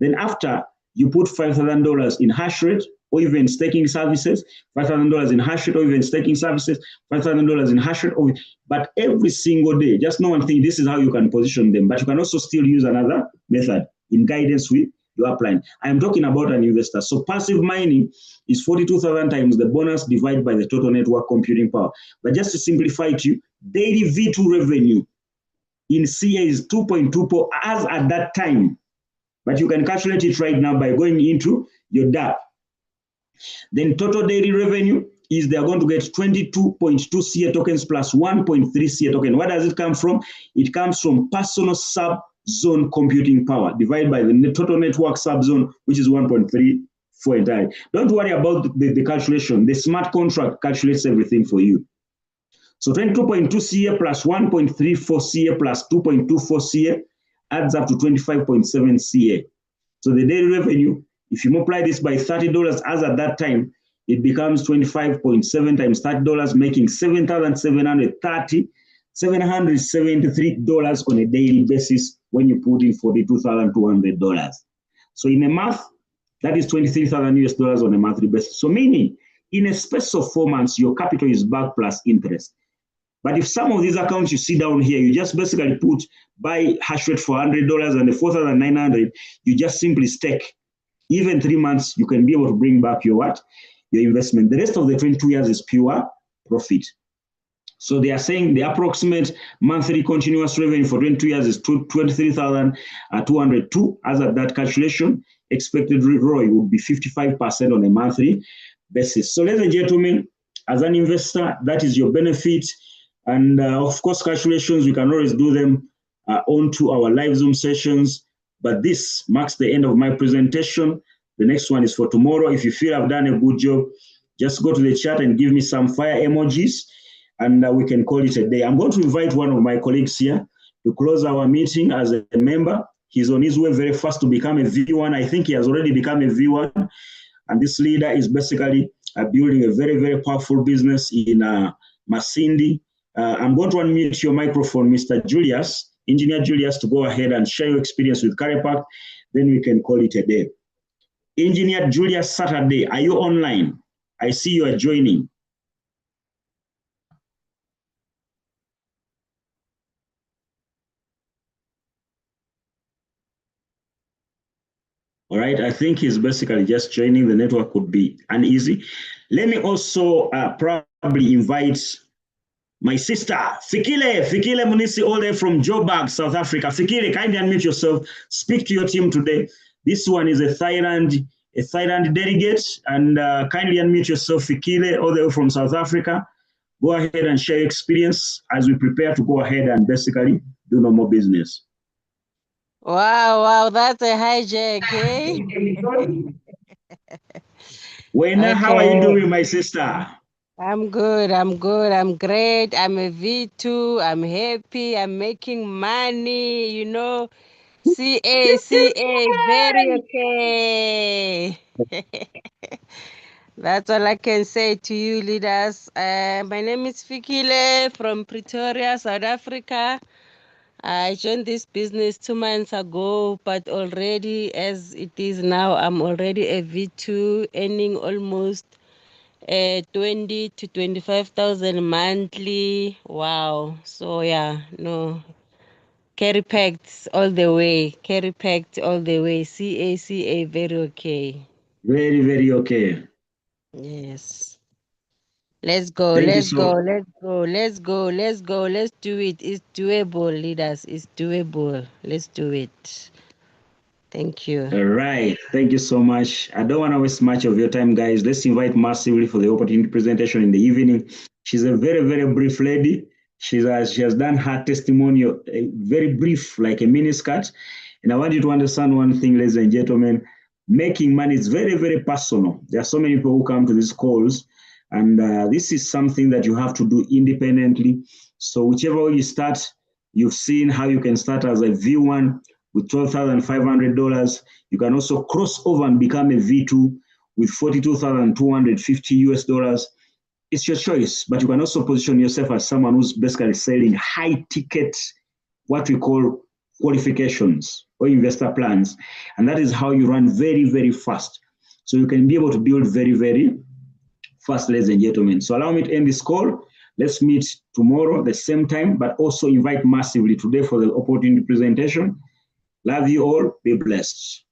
Then after, you put $5,000 in hash rate or even staking services, $5,000 in hash rate or even staking services, $5,000 in hash rate. But every single day, just know one thing, this is how you can position them. But you can also still use another method in guidance with your upline. I am talking about an investor. So passive mining is 42,000 times the bonus divided by the total network computing power. But just to simplify it to you, daily V2 revenue in CA is 2.24 as at that time. But you can calculate it right now by going into your DAP. Then total daily revenue is they're going to get 22.2 CA tokens plus 1.3 CA token. Where does it come from? It comes from personal sub-zone computing power divided by the total network sub-zone, which is 1.34 entirely. Don't worry about the calculation. The smart contract calculates everything for you. So 22.2 CA plus 1.34 CA plus 2.24 CA adds up to 25.7 CA. So the daily revenue, if you multiply this by $30 as at that time, it becomes 25.7 times $30, making $773 on a daily basis when you put in $42,200. So in a month, that is 23,000 US dollars on a monthly basis. So meaning, in a space of 4 months, your capital is back plus interest. But if some of these accounts you see down here, you just basically put buy hash rate for $100 and the 4,900, you just simply stake. Even 3 months, you can be able to bring back your what? Your investment. The rest of the 22 years is pure profit. So they are saying the approximate monthly continuous revenue for 22 years is 23,202. As at that calculation, expected ROI would be 55% on a monthly basis. So ladies and gentlemen, as an investor, that is your benefit. And of course, calculations, we can always do them onto our live Zoom sessions. But this marks the end of my presentation. The next one is for tomorrow. If you feel I've done a good job, just go to the chat and give me some fire emojis, and we can call it a day. I'm going to invite one of my colleagues here to close our meeting as a member. He's on his way very fast to become a V1. I think he has already become a V1. And this leader is basically building a very, very powerful business in Masindi. I'm going to unmute your microphone, Mr. Julius, Engineer Julius, to go ahead and share your experience with Carypact. Then we can call it a day. Engineer Julius Saturday, are you online? I see you are joining. All right, I think he's basically just joining. The network could be uneasy. Let me also probably invite my sister, Fikile Munisi, all the way from Joburg, South Africa. Fikile, kindly unmute yourself. Speak to your team today. This one is a Thailand delegate, and kindly unmute yourself, Fikile, all the way from South Africa. Go ahead and share your experience as we prepare to go ahead and basically do no more business. Wow, that's a hijack, eh? Wena, how are you doing, my sister? I'm good, I'm great. I'm a V2, I'm happy, I'm making money, you know. CA, very okay. That's all I can say to you, leaders. My name is Fikile from Pretoria, South Africa. I joined this business 2 months ago, but already as it is now, I'm already a V2 earning almost 20 to 25,000 monthly. Wow. So yeah, no. Carypact all the way. Carypact all the way. CA, very okay. Very, very okay. Yes. Let's go, Thank you let's so go, let's go, let's go, let's go. Let's do it. It's doable, leaders. It's doable. Let's do it. Thank you. All right. Thank you so much. I don't want to waste much of your time, guys. Let's invite massively for the opportunity presentation in the evening. She's a very, very brief lady. She has done her testimonial very brief, like a mini skirt. And I want you to understand one thing, ladies and gentlemen. making money is very, very personal. There are so many people who come to these calls, and this is something that you have to do independently. So whichever way you start, you've seen how you can start as a V1 with $12,500. You can also cross over and become a V2 with $42,250. It's your choice, but you can also position yourself as someone who's basically selling high ticket, what we call qualifications or investor plans. And that is how you run very, very fast. So you can be able to build very, very fast, ladies and gentlemen. So allow me to end this call. Let's meet tomorrow, the same time, but also invite massively today for the opportunity presentation. Love you all. Be blessed.